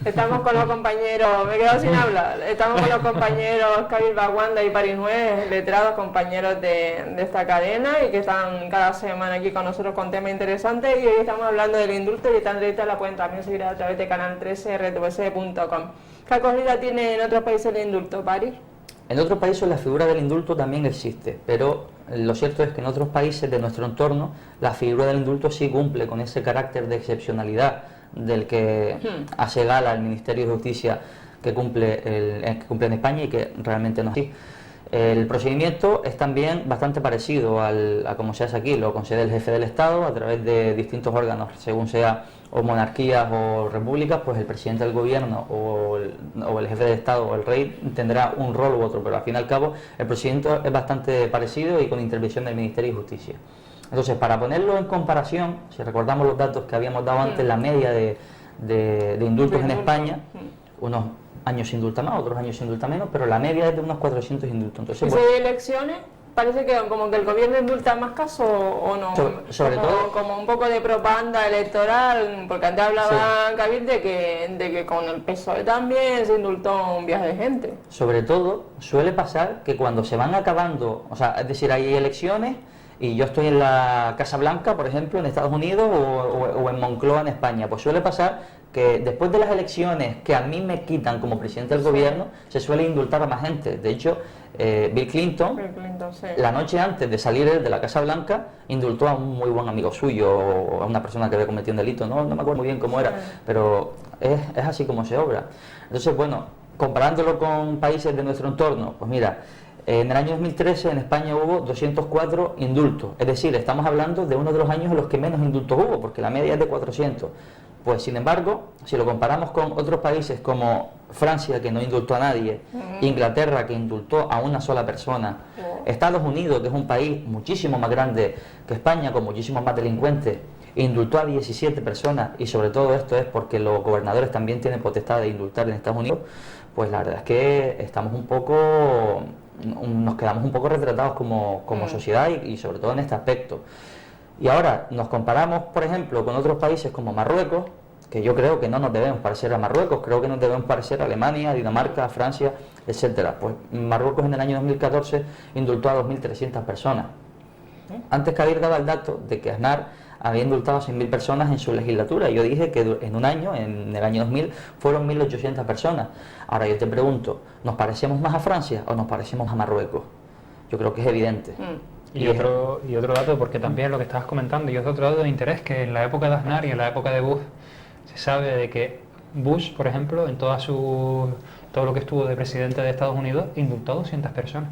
Speaker 1: Estamos con los compañeros, me he quedado sin hablar, estamos con los compañeros Kabir Bagwanda y París 9, letrados, compañeros de esta cadena y que están cada semana aquí con nosotros con temas interesantes, y hoy estamos hablando del indulto y esta entrevista la pueden también seguir a través de canal 13rtbc.com. ¿Qué acogida tiene en otros países el indulto, París?
Speaker 2: En otros países la figura del indulto también existe, pero lo cierto es que en otros países de nuestro entorno la figura del indulto sí cumple con ese carácter de excepcionalidad del que hace gala el Ministerio de Justicia que cumple en España y que realmente no es así. El procedimiento es también bastante parecido a como se hace aquí, lo concede el jefe del Estado a través de distintos órganos, según sea o monarquías o repúblicas, pues el presidente del gobierno o el jefe del Estado o el rey tendrá un rol u otro, pero al fin y al cabo el procedimiento es bastante parecido y con intervención del Ministerio de Justicia. Entonces, para ponerlo en comparación, si recordamos los datos que habíamos dado antes, la media de indultos en España, unos años se indulta más, otros años se indulta menos, pero la media es de unos 400 indultos. Entonces,
Speaker 1: ¿y si hay elecciones? Parece que como que el gobierno indulta más casos o no,
Speaker 2: sobre todo
Speaker 1: como un poco de propaganda electoral, porque antes hablaba Kabir de que con el PSOE también se indultó un viaje de gente.
Speaker 2: Sobre todo suele pasar que cuando se van acabando, o sea, es decir, hay elecciones y yo estoy en la Casa Blanca, por ejemplo, en Estados Unidos o en Moncloa, en España, pues suele pasar que después de las elecciones que a mí me quitan como presidente del gobierno, se suele indultar a más gente. De hecho, Bill Clinton, la noche antes de salir de la Casa Blanca, indultó a un muy buen amigo suyo, o a una persona que había cometido un delito, no me acuerdo muy bien cómo era, pero es así como se obra. Entonces, bueno, comparándolo con países de nuestro entorno, pues mira, en el año 2013 en España hubo 204 indultos, es decir, estamos hablando de uno de los años en los que menos indultos hubo, porque la media es de 400. Pues sin embargo, si lo comparamos con otros países como Francia, que no indultó a nadie, Inglaterra, que indultó a una sola persona, Estados Unidos, que es un país muchísimo más grande que España, con muchísimos más delincuentes, indultó a 17 personas, y sobre todo esto es porque los gobernadores también tienen potestad de indultar en Estados Unidos, pues la verdad es que estamos un poco nos quedamos un poco retratados como sociedad y sobre todo en este aspecto. Y ahora nos comparamos, por ejemplo, con otros países como Marruecos, que yo creo que no nos debemos parecer a Marruecos, creo que nos debemos parecer a Alemania, Dinamarca, Francia, etcétera. Pues Marruecos en el año 2014 indultó a 2.300 personas. Antes Kabir daba el dato de que Aznar había indultado a 100.000 personas en su legislatura. Yo dije que en un año, en el año 2000, fueron 1.800 personas. Ahora yo te pregunto, ¿nos parecemos más a Francia o nos parecemos a Marruecos? Yo creo que es evidente.
Speaker 3: Y otro dato, porque también lo que estabas comentando, y otro dato de interés, que en la época de Aznar y en la época de Bush, se sabe de que Bush, por ejemplo, en todo lo que estuvo de presidente de Estados Unidos, indultó a 200 personas.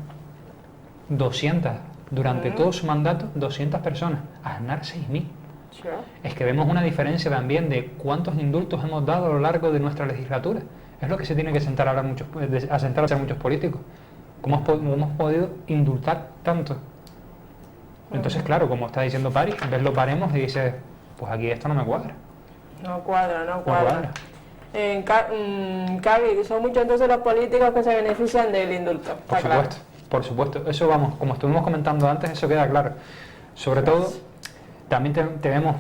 Speaker 3: 200. Durante todo su mandato, 200 personas. Aznar, 6.000. Es que vemos una diferencia también de cuántos indultos hemos dado a lo largo de nuestra legislatura. Es lo que se tiene que sentar ahora muchos políticos. ¿Cómo hemos podido indultar tanto? Entonces, claro, como está diciendo Paris, ves los baremos y dices, pues aquí esto no me cuadra.
Speaker 1: No cuadra. Kabir, son muchos entonces los políticos que se benefician del indulto.
Speaker 3: Por supuesto. Eso vamos, como estuvimos comentando antes, eso queda claro. Sobre todo, también tenemos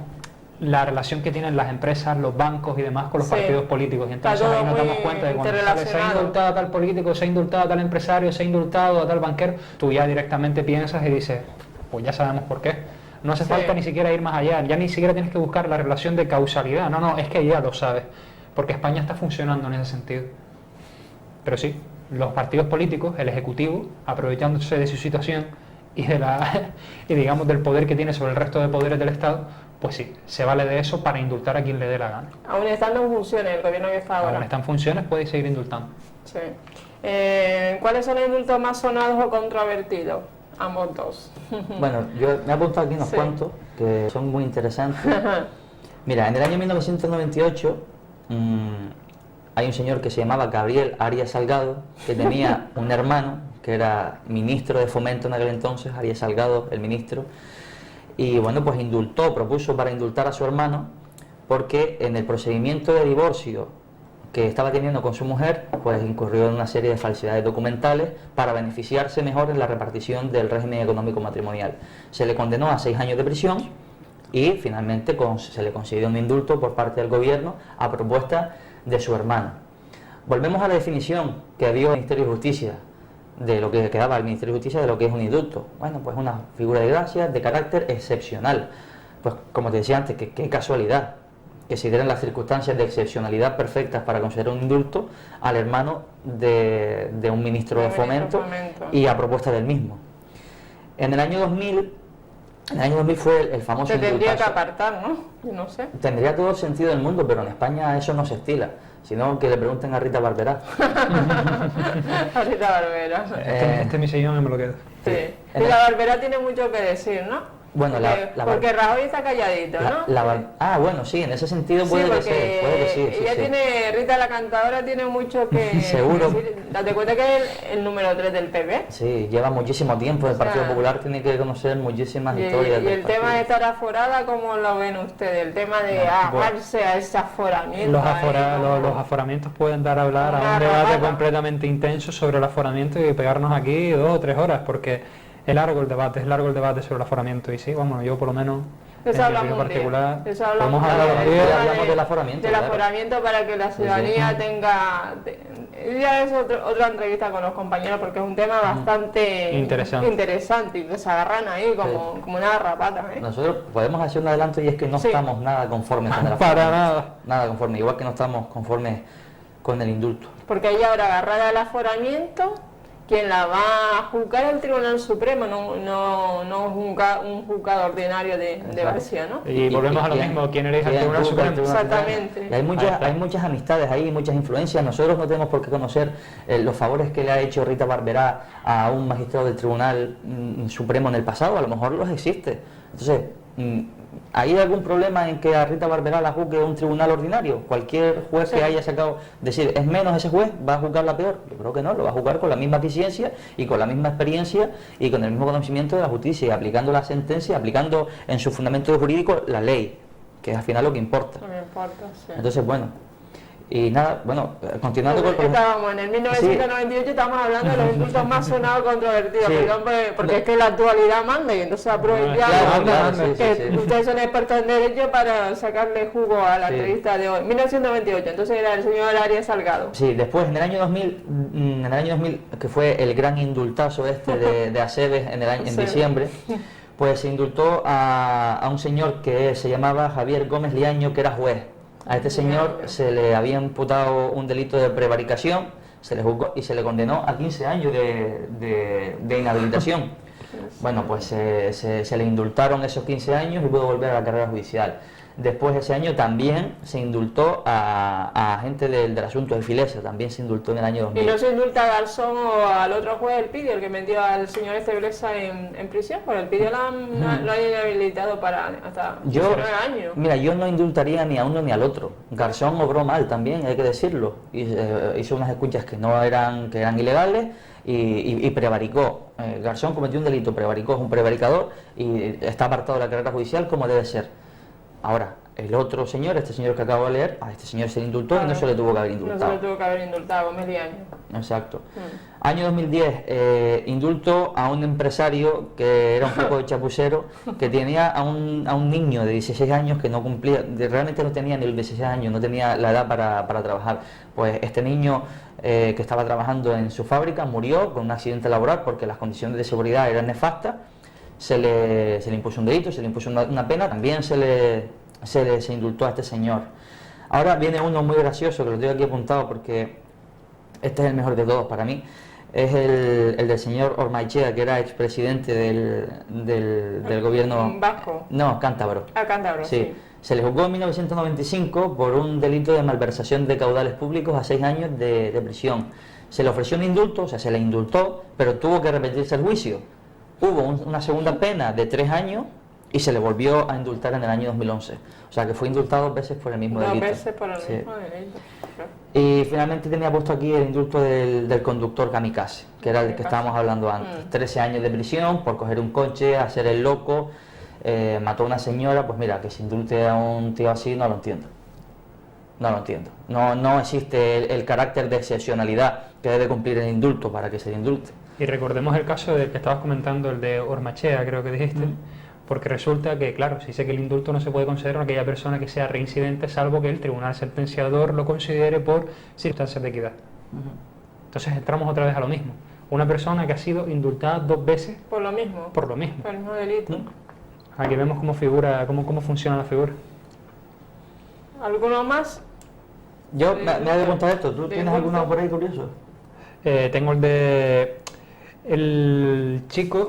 Speaker 3: la relación que tienen las empresas, los bancos y demás con los partidos políticos. Y entonces ahí nos damos cuenta de cuando se ha indultado a tal político, se ha indultado a tal empresario, se ha indultado a tal banquero, tú ya directamente piensas y dices, pues ya sabemos por qué. No hace falta ni siquiera ir más allá, ya ni siquiera tienes que buscar la relación de causalidad. No, es que ya lo sabes, porque España está funcionando en ese sentido. Pero sí, los partidos políticos, el Ejecutivo, aprovechándose de su situación y digamos del poder que tiene sobre el resto de poderes del Estado, pues sí, se vale de eso para indultar a quien le dé la gana.
Speaker 1: Aún estando en funciones, el gobierno que está ahora.
Speaker 3: Aún está en funciones, puede seguir indultando.
Speaker 1: Sí. ¿Cuáles son los indultos más sonados o controvertidos? Ambos dos.
Speaker 2: Bueno, yo me he apuntado aquí unos cuantos que son muy interesantes. Mira, en el año 1998 hay un señor que se llamaba Gabriel Arias Salgado, que tenía un hermano que era ministro de Fomento en aquel entonces, Arias Salgado, el ministro, y bueno, pues propuso para indultar a su hermano, porque en el procedimiento de divorcio que estaba teniendo con su mujer, pues incurrió en una serie de falsedades documentales para beneficiarse mejor en la repartición del régimen económico matrimonial. Se le condenó a 6 años de prisión y finalmente se le concedió un indulto por parte del gobierno a propuesta de su hermano. Volvemos a la definición que dio el Ministerio de Justicia de lo que quedaba al Ministerio de Justicia de lo que es un indulto. Bueno, pues una figura de gracia de carácter excepcional. Pues como te decía antes, qué casualidad que se dieran las circunstancias de excepcionalidad perfectas para conceder un indulto al hermano de un ministro de Fomento y a propuesta del mismo. En el año 2000 fue el famoso indultazo.
Speaker 1: Tendría que apartar, ¿no? No sé.
Speaker 2: Tendría todo el sentido del mundo, pero en España eso no se estila. Sino que le pregunten a Rita Barberá.
Speaker 1: A Rita Barberá.
Speaker 3: Este es mi sillón y me lo quedo.
Speaker 1: Sí. Rita Barberá tiene mucho que decir, ¿no?
Speaker 2: Bueno,
Speaker 1: porque Rajoy está calladito, ¿no?
Speaker 2: Bueno, sí, en ese sentido puede que sí.
Speaker 1: Ella tiene, Rita la cantadora tiene mucho que
Speaker 2: seguro
Speaker 1: decir. Date cuenta que es el número 3 del PP.
Speaker 2: Sí, lleva muchísimo tiempo, el Partido Popular tiene que conocer muchísimas historias.
Speaker 1: Y el tema de estar aforada, ¿cómo lo ven ustedes? El tema de agarrarse a ese aforamiento.
Speaker 3: Los aforamientos pueden dar a hablar a un debate completamente intenso sobre el aforamiento y pegarnos aquí 2 o 3 horas, porque es largo el debate sobre el aforamiento. Y sí, vamos, yo por lo menos en mi opinión particular
Speaker 2: podemos hablar del aforamiento.
Speaker 1: Del aforamiento para que la ciudadanía tenga... Ya es otra entrevista con los compañeros, porque es un tema bastante interesante y que se agarran ahí como una garrapata.
Speaker 2: Nosotros podemos hacer un adelanto y es que no estamos nada conformes con el
Speaker 3: aforamiento. Para
Speaker 2: nada conformes, igual que no estamos conformes con el indulto.
Speaker 1: Porque ahí ahora agarrada al aforamiento, quien la va a juzgar el Tribunal Supremo, no un juzgado ordinario de Barcia, ¿no?
Speaker 3: Y volvemos a lo mismo, ¿quién elige al Tribunal Supremo?
Speaker 1: Exactamente.
Speaker 2: Y hay muchas amistades ahí, muchas influencias. Nosotros no tenemos por qué conocer los favores que le ha hecho Rita Barberá a un magistrado del Tribunal Supremo en el pasado, a lo mejor los existe. Entonces, ¿hay algún problema en que a Rita Barberá la juzgue un tribunal ordinario? Cualquier juez que haya sacado, decir, es menos ese juez, ¿va a juzgarla peor? Yo creo que no, lo va a juzgar con la misma eficiencia y con la misma experiencia y con el mismo conocimiento de la justicia, y aplicando la sentencia, aplicando en su fundamento jurídico la ley, que es al final lo que importa.
Speaker 1: No me importa, sí.
Speaker 2: Entonces, bueno, Y nada, bueno, continuando con...
Speaker 1: Estábamos en el 1998, estamos hablando de los indultos más sonados controvertidos,
Speaker 2: Sí.
Speaker 1: perdón, porque es que la actualidad manda y entonces aprovechamos
Speaker 2: Claro, sí,
Speaker 1: que
Speaker 2: sí, sí.
Speaker 1: ustedes son expertos en derecho para sacarle jugo a la
Speaker 2: Sí.
Speaker 1: entrevista de hoy. 1998, entonces era el señor Arias Salgado.
Speaker 2: Sí, después en el año 2000, que fue el gran indultazo este de Aceves en
Speaker 1: Sí.
Speaker 2: diciembre, pues se indultó a un señor que se llamaba Javier Gómez Liaño, que era juez. A este señor se le había imputado un delito de prevaricación, se le juzgó y se le condenó a 15 años de inhabilitación. Bueno, pues se le indultaron esos 15 años y pudo volver a la carrera judicial. Después ese año también se indultó a gente del asunto de Filesa, también se indultó en el año 2000.
Speaker 1: ¿Y no se indulta a Garzón o al otro juez, el Pidio, el que metió al señor Blesa en prisión? Porque el Pidio lo han inhabilitado para hasta 19 años.
Speaker 2: Mira, yo no indultaría ni a uno ni al otro. Garzón obró mal también, hay que decirlo. Hizo unas escuchas que eran ilegales y prevaricó. Garzón cometió un delito, prevaricó, es un prevaricador y está apartado de la carrera judicial como debe ser. Ahora, el otro señor, este señor que acabo de leer, a este señor se le indultó y no se le tuvo que haber indultado.
Speaker 1: No se le tuvo que haber indultado, Gómez Liaño.
Speaker 2: Exacto. Año 2010, indulto a un empresario que era un poco chapucero, que tenía a un niño de 16 años que no cumplía, realmente no tenía ni los 16 años, no tenía la edad para trabajar. Pues este niño que estaba trabajando en su fábrica murió con un accidente laboral porque las condiciones de seguridad eran nefastas. Se le impuso un delito, se le impuso una pena, también se indultó a este señor. Ahora viene uno muy gracioso, que lo tengo aquí apuntado porque este es el mejor de todos para mí, es el del señor Ormaechea, que era expresidente del gobierno...
Speaker 1: ¿Vasco?
Speaker 2: No, cántabro.
Speaker 1: Ah, cántabro, sí.
Speaker 2: Se le juzgó en 1995 por un delito de malversación de caudales públicos a 6 años de prisión. Se le ofreció un indulto, o sea, se le indultó, pero tuvo que repetirse el juicio. Hubo una segunda pena de 3 años y se le volvió a indultar en el año 2011. O sea que fue indultado 2 veces por el mismo delito.
Speaker 1: 2 veces por el
Speaker 2: Sí.
Speaker 1: mismo delito.
Speaker 2: Y finalmente tenía puesto aquí el indulto del conductor kamikaze, que era el que estábamos hablando antes. 13 años de prisión por coger un coche, hacer el loco, mató a una señora. Pues mira, que se indulte a un tío así no lo entiendo. No lo entiendo. No existe el carácter de excepcionalidad que debe cumplir el indulto para que se le indulte.
Speaker 3: Y recordemos el caso del que estabas comentando, el de Ormaechea, creo que dijiste, porque resulta que, claro, se dice que el indulto no se puede conceder a aquella persona que sea reincidente, salvo que el tribunal sentenciador lo considere por circunstancias de equidad. Entonces entramos otra vez a lo mismo. Una persona que ha sido indultada 2 veces
Speaker 1: Por lo mismo.
Speaker 3: por lo mismo.
Speaker 1: Por el mismo delito.
Speaker 3: Aquí vemos cómo funciona la figura.
Speaker 1: ¿Alguno más?
Speaker 2: Yo me había preguntado esto, ¿tú tienes alguno por ahí curioso?
Speaker 3: Tengo el chico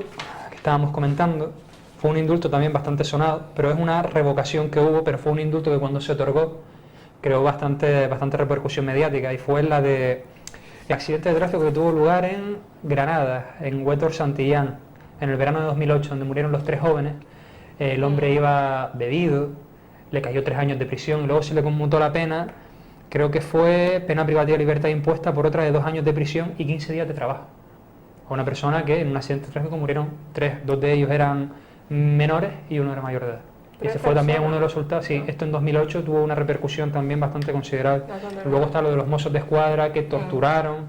Speaker 3: que estábamos comentando. Fue un indulto también bastante sonado, pero es una revocación que hubo, pero fue un indulto que cuando se otorgó creó bastante repercusión mediática, y fue la de el accidente de tráfico que tuvo lugar en Granada, en Huétor Santillán, en el verano de 2008, donde murieron los 3 jóvenes. El hombre iba bebido, le cayó 3 años de prisión y luego se le conmutó la pena. Creo que fue pena privativa de libertad impuesta por otra de 2 años de prisión y 15 días de trabajo. A una persona que en un accidente de tráfico murieron 3, 2 de ellos eran menores y uno era mayor de edad. Y ese fue también uno de los resultados. Sí, esto en 2008 tuvo una repercusión también bastante considerable. Luego está lo de los mozos de escuadra que torturaron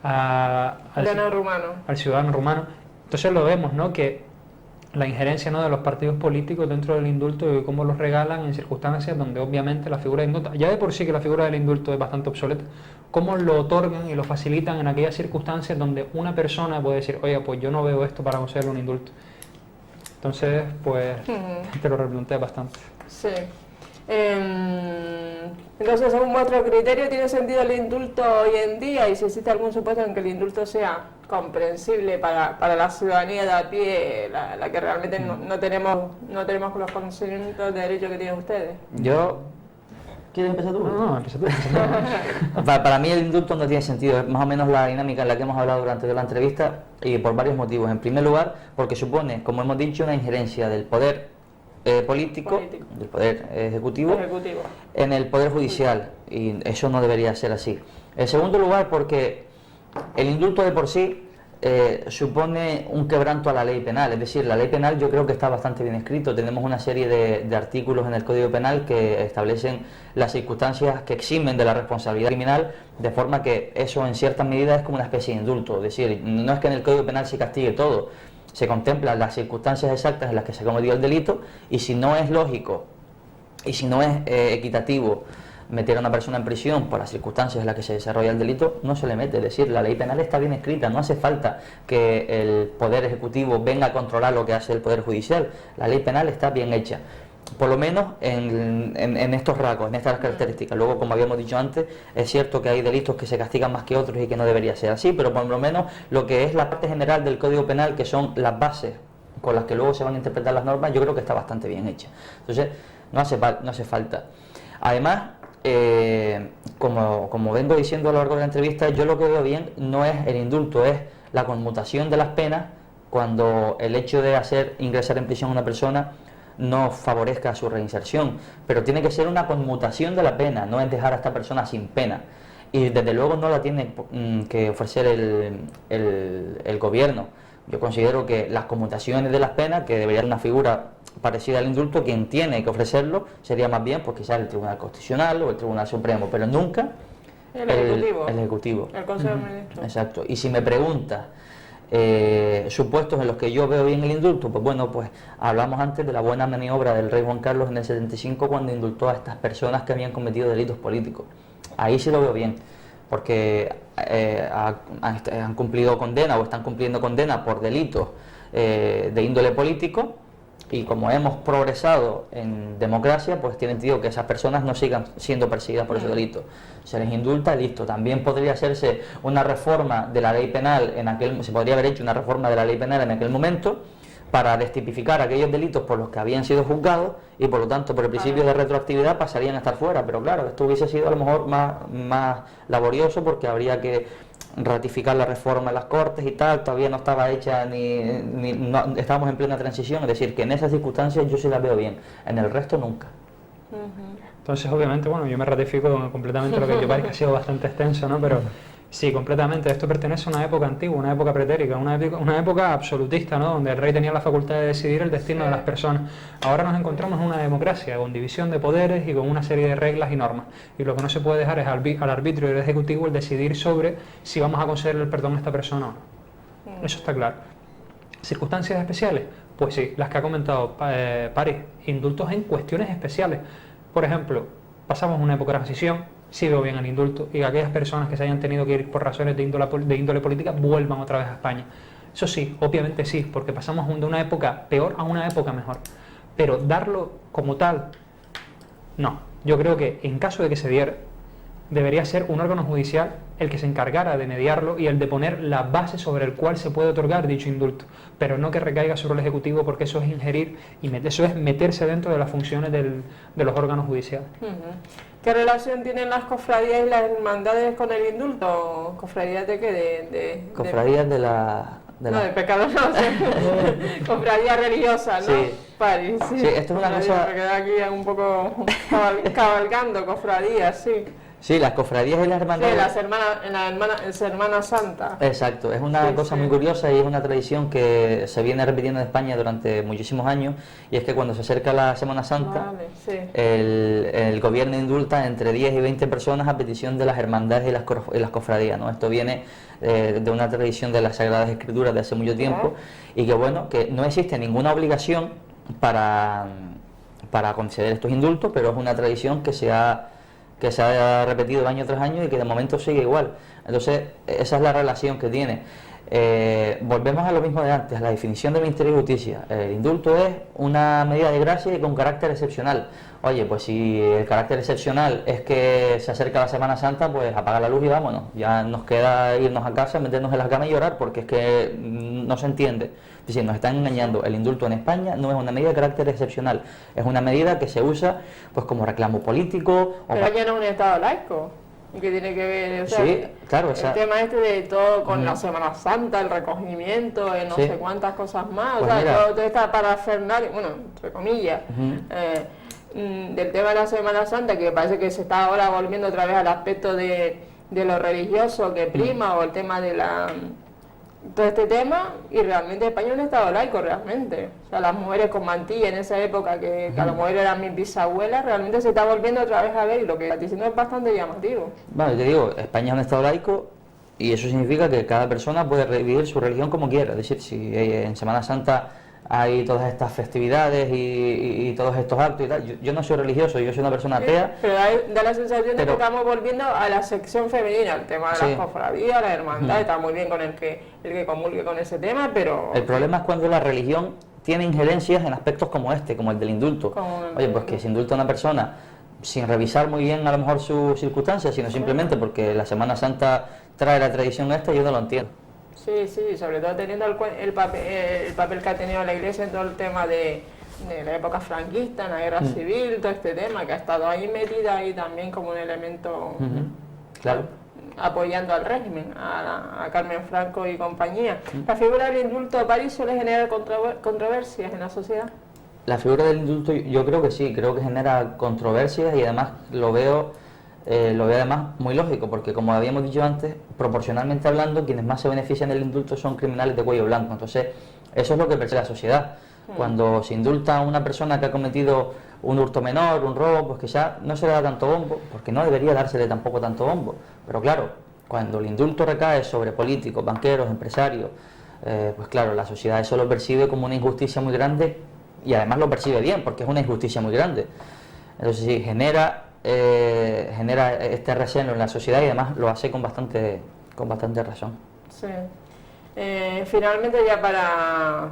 Speaker 3: al ciudadano rumano. Entonces lo vemos, ¿no?, que la injerencia, ¿no?, de los partidos políticos dentro del indulto y cómo los regalan en circunstancias donde obviamente la figura de indulto, ya de por sí que la figura del indulto es bastante obsoleta, cómo lo otorgan y lo facilitan en aquellas circunstancias donde una persona puede decir, oye, pues yo no veo esto para concederle un indulto. Entonces, pues, te lo replanteas bastante.
Speaker 1: Sí. Entonces, según vuestro criterio, ¿tiene sentido el indulto hoy en día? Y si existe algún supuesto en que el indulto sea comprensible para la ciudadanía de a pie, la que realmente no tenemos los conocimientos de derecho que tienen ustedes.
Speaker 2: ¿Quieres empezar tú?
Speaker 3: No, empieza tú.
Speaker 2: Para mí el indulto no tiene sentido, es más o menos la dinámica en la que hemos hablado durante toda la entrevista, y por varios motivos. En primer lugar, porque supone, como hemos dicho, una injerencia del poder político, del poder ejecutivo, en el poder judicial, y eso no debería ser así. En segundo lugar, porque el indulto de por sí supone un quebranto a la ley penal. Es decir, la ley penal yo creo que está bastante bien escrito. Tenemos una serie de artículos en el Código Penal que establecen las circunstancias que eximen de la responsabilidad criminal, de forma que eso en cierta medida es como una especie de indulto. Es decir, no es que en el Código Penal se castigue todo, se contemplan las circunstancias exactas en las que se cometió el delito, y si no es lógico y si no es equitativo meter a una persona en prisión por las circunstancias en las que se desarrolla el delito, no se le mete. Es decir, la ley penal está bien escrita, no hace falta que el Poder Ejecutivo venga a controlar lo que hace el Poder Judicial. La ley penal está bien hecha, por lo menos en estos rasgos, en estas características. Luego, como habíamos dicho antes, es cierto que hay delitos que se castigan más que otros y que no debería ser así, pero por lo menos lo que es la parte general del Código Penal, que son las bases con las que luego se van a interpretar las normas, yo creo que está bastante bien hecha. Entonces, no hace falta. Además, como vengo diciendo a lo largo de la entrevista, yo lo que veo bien no es el indulto, es la conmutación de las penas, cuando el hecho de hacer ingresar en prisión a una persona no favorezca su reinserción, pero tiene que ser una conmutación de la pena, no es dejar a esta persona sin pena, y desde luego no la tiene que ofrecer el gobierno. Yo considero que las conmutaciones de las penas, que debería ser una figura parecida al indulto, quien tiene que ofrecerlo sería más bien pues quizás el Tribunal Constitucional o el Tribunal Supremo, pero nunca
Speaker 1: el Ejecutivo.
Speaker 2: El Ejecutivo.
Speaker 1: El Consejo de Ministros.
Speaker 2: Exacto. Y si me preguntas supuestos en los que yo veo bien el indulto, pues bueno, pues hablamos antes de la buena maniobra del rey Juan Carlos en el 75, cuando indultó a estas personas que habían cometido delitos políticos. Ahí sí lo veo bien, porque han cumplido condena o están cumpliendo condena por delitos de índole político, y como hemos progresado en democracia, pues tiene sentido que esas personas no sigan siendo perseguidas por esos delitos. Se les indulta y listo. También podría hacerse una reforma de la ley penal, se podría haber hecho una reforma de la ley penal en aquel momento, para destipificar aquellos delitos por los que habían sido juzgados, y por lo tanto por el principio de retroactividad pasarían a estar fuera. Pero claro, esto hubiese sido a lo mejor más laborioso, porque habría que ratificar la reforma en las Cortes y tal, todavía no estaba hecha no, estábamos en plena transición. Es decir, que en esas circunstancias yo sí las veo bien, en el resto nunca.
Speaker 3: Entonces, obviamente, bueno, yo me ratifico completamente lo que yo parece que ha sido bastante extenso, ¿no? Pero sí, completamente, esto pertenece a una época antigua, una época pretérica, una época absolutista, ¿no? Donde el rey tenía la facultad de decidir el destino de las personas. Ahora nos encontramos en una democracia con división de poderes y con una serie de reglas y normas, y lo que no se puede dejar es al arbitrio del Ejecutivo el decidir sobre si vamos a conceder el perdón a esta persona o no. Eso está claro. ¿Circunstancias especiales? Pues sí, las que ha comentado París, indultos en cuestiones especiales. Por ejemplo, pasamos una época de transición, sí veo bien el indulto, y que aquellas personas que se hayan tenido que ir por razones de índole política vuelvan otra vez a España. Eso sí, obviamente sí, porque pasamos de una época peor a una época mejor. Pero darlo como tal, no. Yo creo que en caso de que se diera, debería ser un órgano judicial el que se encargara de mediarlo y el de poner la base sobre el cual se puede otorgar dicho indulto, pero no que recaiga sobre el Ejecutivo, porque eso es ingerir y eso es meterse dentro de las funciones de los órganos judiciales.
Speaker 1: ¿Qué relación tienen las cofradías y las hermandades con el indulto? ¿Cofradías de qué?
Speaker 2: Cofradías de
Speaker 1: pecado no sé. Cofradía religiosa, ¿no?
Speaker 2: Sí.
Speaker 1: París, sí.
Speaker 2: Sí, esto es una cosa...
Speaker 1: Me quedé aquí un poco cabalgando cofradías, sí.
Speaker 2: Sí, las cofradías y las hermandades...
Speaker 1: Sí, Semana Santa.
Speaker 2: Exacto, es una cosa muy curiosa, y es una tradición que se viene repitiendo en España durante muchísimos años, y es que cuando se acerca la Semana Santa, el gobierno indulta entre 10 y 20 personas a petición de las hermandades y las cofradías, ¿no? Esto viene de una tradición de las Sagradas Escrituras de hace mucho tiempo, y que bueno, que no existe ninguna obligación para conceder estos indultos, pero es una tradición que se ha repetido año tras año y que de momento sigue igual. Entonces, esa es la relación que tiene. Volvemos a lo mismo de antes, a la definición del Ministerio de Justicia. El indulto es una medida de gracia y con carácter excepcional. Oye, pues si el carácter excepcional es que se acerca la Semana Santa, pues apaga la luz y vámonos. Ya nos queda irnos a casa, meternos en la cama y llorar, porque es que no se entiende. Es decir, nos están engañando. El indulto en España no es una medida de carácter excepcional, es una medida que se usa pues como reclamo político.
Speaker 1: Pero aquí no es un Estado laico. ¿Y qué tiene que ver? O sea,
Speaker 2: sí, claro,
Speaker 1: el tema de todo con la Semana Santa, el recogimiento, no sé cuántas cosas más,
Speaker 2: pues
Speaker 1: o sea,
Speaker 2: mira,
Speaker 1: todo esta parafernalia, bueno, entre comillas, del tema de la Semana Santa, que parece que se está ahora volviendo otra vez al aspecto de lo religioso que prima, o el tema de todo este tema, y realmente España es un estado laico realmente. O sea, las mujeres con mantilla en esa época, que a lo mejor eran mis bisabuelas, realmente se está volviendo otra vez a ver, y lo que estás diciendo es bastante llamativo.
Speaker 2: Bueno, te digo, España es un estado laico y eso significa que cada persona puede vivir su religión como quiera. Es decir, si en Semana Santa hay todas estas festividades y todos estos actos y tal, yo no soy religioso, yo soy una persona atea.
Speaker 1: Pero da la sensación de que estamos volviendo a la sección femenina, el tema de las cofradías, la hermandad, está muy bien con el que comulgue con ese tema, pero...
Speaker 2: El problema es cuando la religión tiene injerencias en aspectos como este, como el del indulto. Oye, pues que se indulta a una persona sin revisar muy bien a lo mejor sus circunstancias, sino simplemente porque la Semana Santa trae la tradición esta, yo no lo entiendo.
Speaker 1: Sí, sobre todo teniendo el papel que ha tenido la Iglesia en todo el tema de la época franquista, en la guerra civil, todo este tema, que ha estado ahí metida ahí también como un elemento
Speaker 2: claro,
Speaker 1: apoyando al régimen, a Carmen Franco y compañía. La figura del indulto de París suele generar controversias en la sociedad.
Speaker 2: La figura del indulto yo creo que sí, creo que genera controversias y además lo veo además muy lógico, porque como habíamos dicho antes, proporcionalmente hablando, quienes más se benefician del indulto son criminales de cuello blanco. Entonces, eso es lo que persigue la sociedad. Cuando se indulta a una persona que ha cometido un hurto menor, un robo, pues quizá no se le da tanto bombo, porque no debería dársele tampoco tanto bombo. Pero claro, cuando el indulto recae sobre políticos, banqueros, empresarios, pues claro, la sociedad eso lo percibe como una injusticia muy grande y además lo percibe bien, porque es una injusticia muy grande. Entonces sí, genera este recelo en la sociedad y además lo hace con bastante razón.
Speaker 1: Sí. Finalmente, para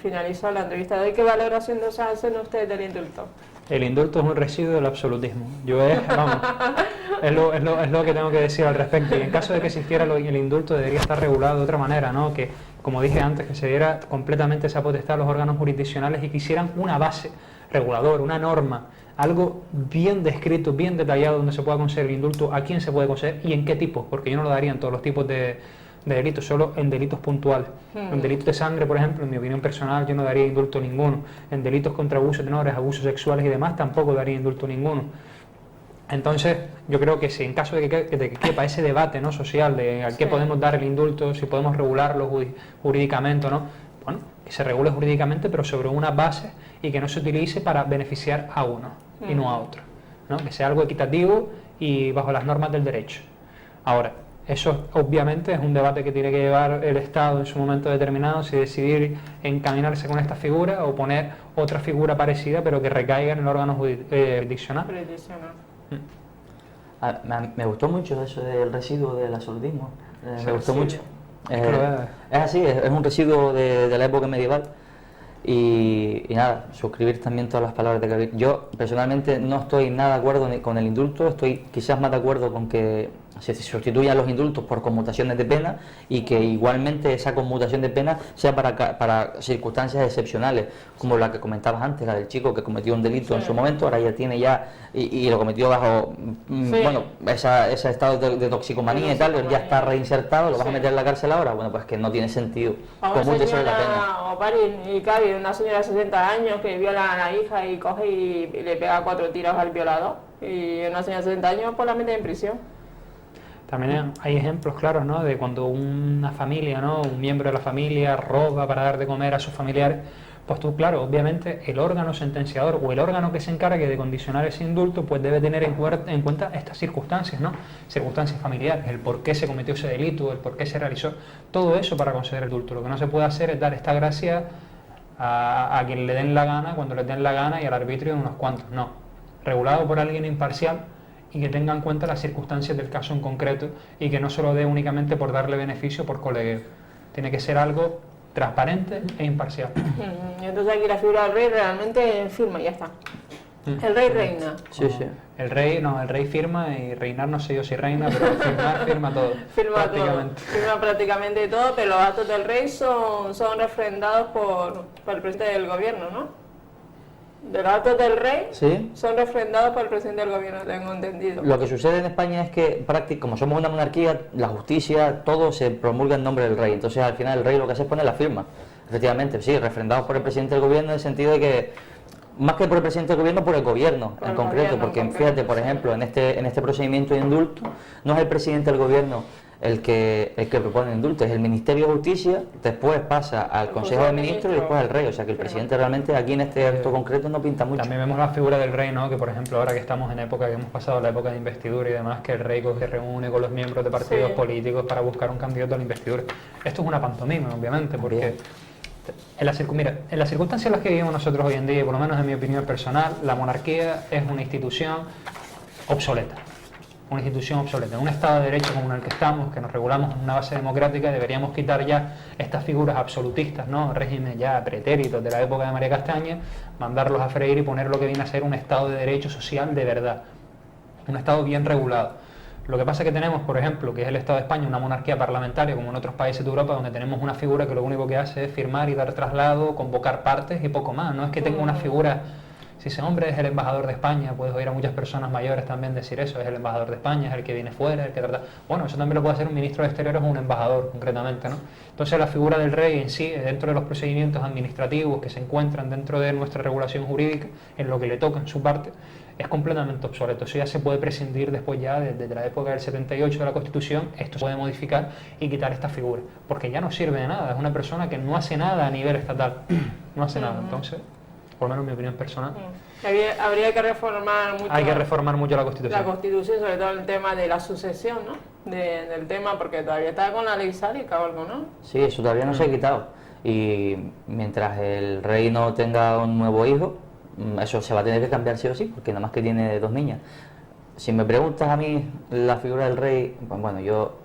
Speaker 1: finalizar la entrevista de hoy, ¿qué valoración nos hacen ustedes del indulto?
Speaker 3: El indulto es un residuo del absolutismo. Es lo que tengo que decir al respecto. Y en caso de que existiera el indulto, debería estar regulado de otra manera, ¿no? Que, como dije antes, que se diera completamente esa potestad a los órganos jurisdiccionales y que hicieran una base reguladora, una norma, algo bien descrito, bien detallado, donde se pueda conceder el indulto, a quién se puede conceder y en qué tipos, porque yo no lo daría en todos los tipos de delitos, solo en delitos puntuales. En delitos de sangre, por ejemplo, en mi opinión personal, yo no daría indulto ninguno. En delitos contra abusos menores, abusos sexuales y demás, tampoco daría indulto ninguno. Entonces, yo creo que si en caso de que quepa ese debate, ¿no?, social de a qué podemos dar el indulto, si podemos regularlo jurídicamente o no, bueno, que se regule jurídicamente, pero sobre una base y que no se utilice para beneficiar a uno y no a otro, ¿no? Que sea algo equitativo y bajo las normas del derecho. Ahora, eso obviamente es un debate que tiene que llevar el Estado en su momento determinado, si decidir encaminarse con esta figura o poner otra figura parecida pero que recaiga en el órgano jurisdiccional.
Speaker 2: Me gustó mucho eso del residuo del absolutismo, me gustó mucho.
Speaker 3: Es
Speaker 2: así, es un residuo de la época medieval y nada, suscribir también todas las palabras de Gabriel. Yo personalmente no estoy nada de acuerdo con el indulto, estoy quizás más de acuerdo con que se sustituyan los indultos por conmutaciones de pena y que igualmente esa conmutación de pena sea para circunstancias excepcionales, como la que comentabas antes, la del chico que cometió un delito en su momento, ahora ya tiene y lo cometió bajo bueno, ese estado de toxicomanía y tal, ya está reinsertado, lo vas a meter en la cárcel ahora, bueno, pues que no tiene sentido.
Speaker 1: Comúnte sobre la pena. Y Cari, una señora de 60 años que viola a la hija y coge y le pega 4 tiros al violador, y una señora de 60 años pues la mete en prisión.
Speaker 3: También hay ejemplos claros, ¿no?, de cuando una familia, ¿no?, un miembro de la familia roba para dar de comer a sus familiares, pues tú, claro, obviamente el órgano sentenciador o el órgano que se encargue de condicionar ese indulto, pues debe tener en cuenta estas circunstancias, ¿no?, circunstancias familiares, el por qué se cometió ese delito, el por qué se realizó, todo eso para conceder el indulto. Lo que no se puede hacer es dar esta gracia a quien le den la gana, cuando les den la gana y al arbitrio de unos cuantos, no. Regulado por alguien imparcial y que tenga en cuenta las circunstancias del caso en concreto y que no se lo dé únicamente por darle beneficio por colegueo. Tiene que ser algo transparente e imparcial.
Speaker 1: Y entonces aquí la figura del rey realmente firma y ya está. El rey reina.
Speaker 2: Sí.
Speaker 3: El rey firma y reinar no sé yo si reina, pero firma todo.
Speaker 1: Firma prácticamente todo, pero los actos del rey son refrendados por el presidente del gobierno, ¿no? De los actos del rey son refrendados por el presidente del gobierno, tengo entendido.
Speaker 2: Lo que sucede en España es que, como somos una monarquía, la justicia, todo se promulga en nombre del rey. Entonces, al final, el rey lo que hace es poner la firma. Efectivamente, sí, refrendados por el presidente del gobierno, en el sentido de que, más que por el presidente del gobierno, por el gobierno en concreto. Porque, fíjate, por ejemplo, en este procedimiento de indulto, no es el presidente del gobierno el que propone el indulto, es el Ministerio de Justicia, después pasa al Consejo de Ministros y después al Rey, o sea que el presidente realmente aquí en este acto concreto no pinta mucho.
Speaker 3: También vemos la figura del Rey, ¿no? Que por ejemplo ahora que estamos en época, que hemos pasado la época de investidura y demás, que el Rey se reúne con los miembros de partidos políticos para buscar un candidato a la investidura. Esto es una pantomima, obviamente, porque en las circunstancias en las que vivimos nosotros hoy en día, y por lo menos en mi opinión personal, la monarquía es una institución obsoleta. Una institución obsoleta. En un Estado de Derecho como en el que estamos, que nos regulamos en una base democrática, deberíamos quitar ya estas figuras absolutistas, ¿no? Regímenes ya pretéritos de la época de María Castaña, mandarlos a freír y poner lo que viene a ser un Estado de Derecho social de verdad. Un Estado bien regulado. Lo que pasa es que tenemos, por ejemplo, que es el Estado de España, una monarquía parlamentaria como en otros países de Europa, donde tenemos una figura que lo único que hace es firmar y dar traslado, convocar partes y poco más. No es que tenga una figura... Si ese hombre es el embajador de España, puedes oír a muchas personas mayores también decir eso, es el embajador de España, es el que viene fuera, el que trata... Bueno, eso también lo puede hacer un ministro de Exteriores o un embajador, concretamente, ¿no? Entonces la figura del rey en sí, dentro de los procedimientos administrativos que se encuentran dentro de nuestra regulación jurídica, en lo que le toca en su parte, es completamente obsoleto. Eso ya se puede prescindir después ya, desde la época del 78 de la Constitución, esto se puede modificar y quitar esta figura, porque ya no sirve de nada, es una persona que no hace nada a nivel estatal, no hace nada, entonces... por lo menos mi opinión personal.
Speaker 1: Habría que reformar mucho.
Speaker 3: Hay que reformar mucho la Constitución.
Speaker 1: La Constitución, sobre todo el tema de la sucesión, ¿no? Del tema, porque todavía está con la ley sálica o algo, ¿no?
Speaker 2: Sí, eso todavía no se ha quitado. Y mientras el rey no tenga un nuevo hijo, eso se va a tener que cambiar sí o sí, porque nada más que tiene 2 niñas. Si me preguntas a mí la figura del rey, pues bueno, yo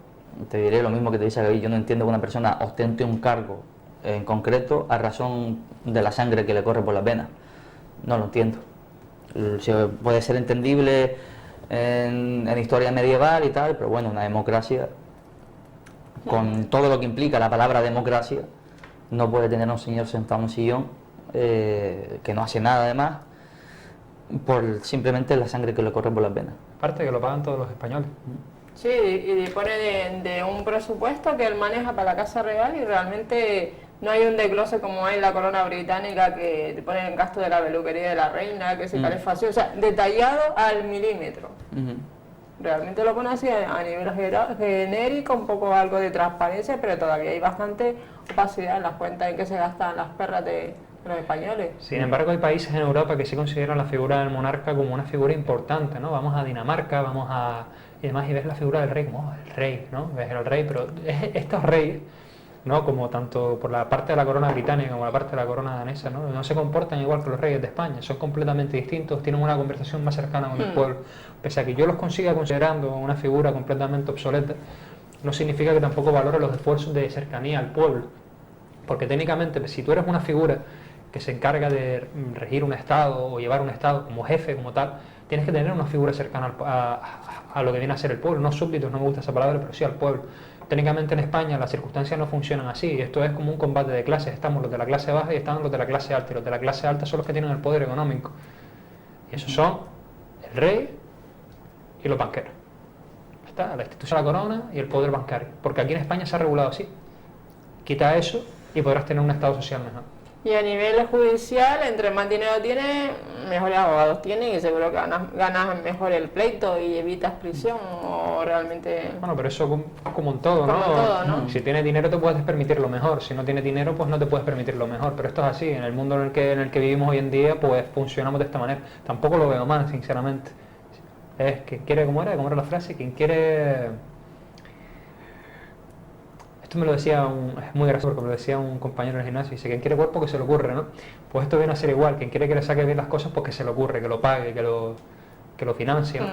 Speaker 2: te diré lo mismo que te dice Gaby. Yo no entiendo que una persona ostente un cargo en concreto a razón de la sangre que le corre por las venas. No lo entiendo. Puede ser entendible en historia medieval y tal, pero bueno, una democracia, con todo lo que implica la palabra democracia, no puede tener a un señor sentado en un sillón que no hace nada además, por simplemente la sangre que le corre por las venas.
Speaker 3: Aparte que lo pagan todos los españoles.
Speaker 1: Sí, y dispone de un presupuesto que él maneja para la Casa Real y realmente no hay un desglose como hay en la corona británica que te ponen el gasto de la peluquería de la reina, que se calefacción, o sea, detallado al milímetro. Realmente lo pone así a nivel genérico, un poco algo de transparencia, pero todavía hay bastante opacidad en las cuentas en que se gastan las perras de los españoles.
Speaker 3: Sin embargo, hay países en Europa que sí consideran la figura del monarca como una figura importante, ¿no? Vamos a Dinamarca, vamos a... y demás, y ves la figura del rey como el rey, ¿no? Ves el rey, pero estos reyes, ¿no? Como tanto por la parte de la corona británica como la parte de la corona danesa, ¿no? No se comportan igual que los reyes de España, son completamente distintos, tienen una conversación más cercana con el pueblo. Pese a que yo los consiga considerando una figura completamente obsoleta, no significa que tampoco valore los esfuerzos de cercanía al pueblo, porque técnicamente, si tú eres una figura que se encarga de regir un estado o llevar un estado como jefe, como tal, tienes que tener una figura cercana a lo que viene a ser el pueblo, no súbditos, no me gusta esa palabra, pero sí al pueblo. Técnicamente en España las circunstancias no funcionan así, esto es como un combate de clases, estamos los de la clase baja y están los de la clase alta, y los de la clase alta son los que tienen el poder económico, y esos son el rey y los banqueros. Está la institución de la corona y el poder bancario, porque aquí en España se ha regulado así. Quita eso y podrás tener un estado social mejor.
Speaker 1: Y a nivel judicial, entre más dinero tienes, mejores abogados tienes y seguro que ganas mejor el pleito y evitas prisión o realmente...
Speaker 3: Bueno, pero eso como en todo, ¿no?
Speaker 1: Como en todo, ¿no?
Speaker 3: Si tienes dinero te puedes permitir lo mejor, si no tienes dinero pues no te puedes permitir lo mejor, pero esto es así, en el mundo en el que vivimos hoy en día pues funcionamos de esta manera. Tampoco lo veo mal, sinceramente. Es que quiere, ¿cómo era la frase? Quien quiere... Esto me lo decía, es muy gracioso porque me lo decía un compañero en el gimnasio, dice, quien quiere cuerpo que se le ocurre, ¿no? Pues esto viene a ser igual, quien quiere que le saque bien las cosas, pues que se le ocurre, que lo pague, que lo financie, ¿no?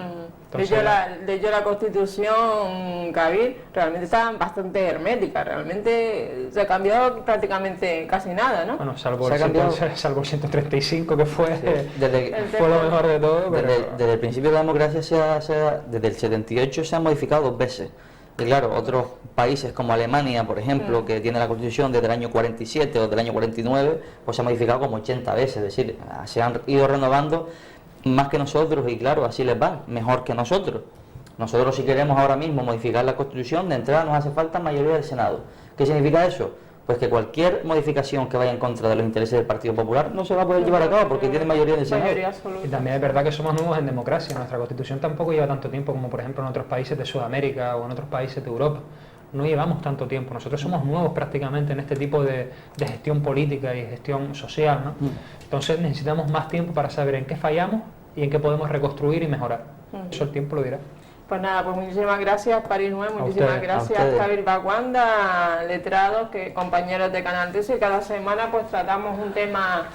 Speaker 3: Entonces,
Speaker 1: de hecho la Constitución Cabil realmente está bastante hermética, realmente se ha cambiado prácticamente casi nada, ¿no?
Speaker 3: Bueno, salvo el 135 que fue,
Speaker 2: sí,
Speaker 3: fue lo mejor de todo. Pero...
Speaker 2: Desde el principio de la democracia, desde el 78 se ha modificado 2 veces. Y claro, otros países como Alemania, por ejemplo, que tiene la Constitución desde el año 47 o del año 49, pues se ha modificado como 80 veces, es decir, se han ido renovando más que nosotros y claro, así les va, mejor que nosotros. Nosotros si queremos ahora mismo modificar la Constitución, de entrada nos hace falta mayoría del Senado. ¿Qué significa eso? pues que cualquier modificación que vaya en contra de los intereses del Partido Popular no se va a poder llevar a cabo porque tiene mayoría en el Senado.
Speaker 1: Mayoría absoluta.
Speaker 3: Y también es verdad que somos nuevos en democracia. Nuestra Constitución tampoco lleva tanto tiempo como, por ejemplo, en otros países de Sudamérica o en otros países de Europa. No llevamos tanto tiempo. Nosotros somos nuevos prácticamente en este tipo de gestión política y gestión social, ¿no? Entonces necesitamos más tiempo para saber en qué fallamos y en qué podemos reconstruir y mejorar. Eso el tiempo lo dirá.
Speaker 1: Pues nada, pues muchísimas gracias París 9, muchísimas
Speaker 3: ustedes,
Speaker 1: gracias Javier Baguanda, letrados, compañeros de Canal 13, y cada semana pues tratamos un tema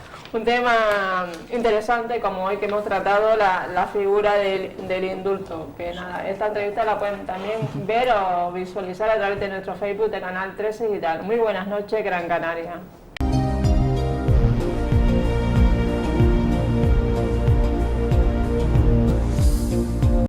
Speaker 1: interesante como hoy que hemos tratado la figura del indulto. Que nada, esta entrevista la pueden también ver o visualizar a través de nuestro Facebook de Canal 13 y tal. Muy buenas noches, Gran Canaria.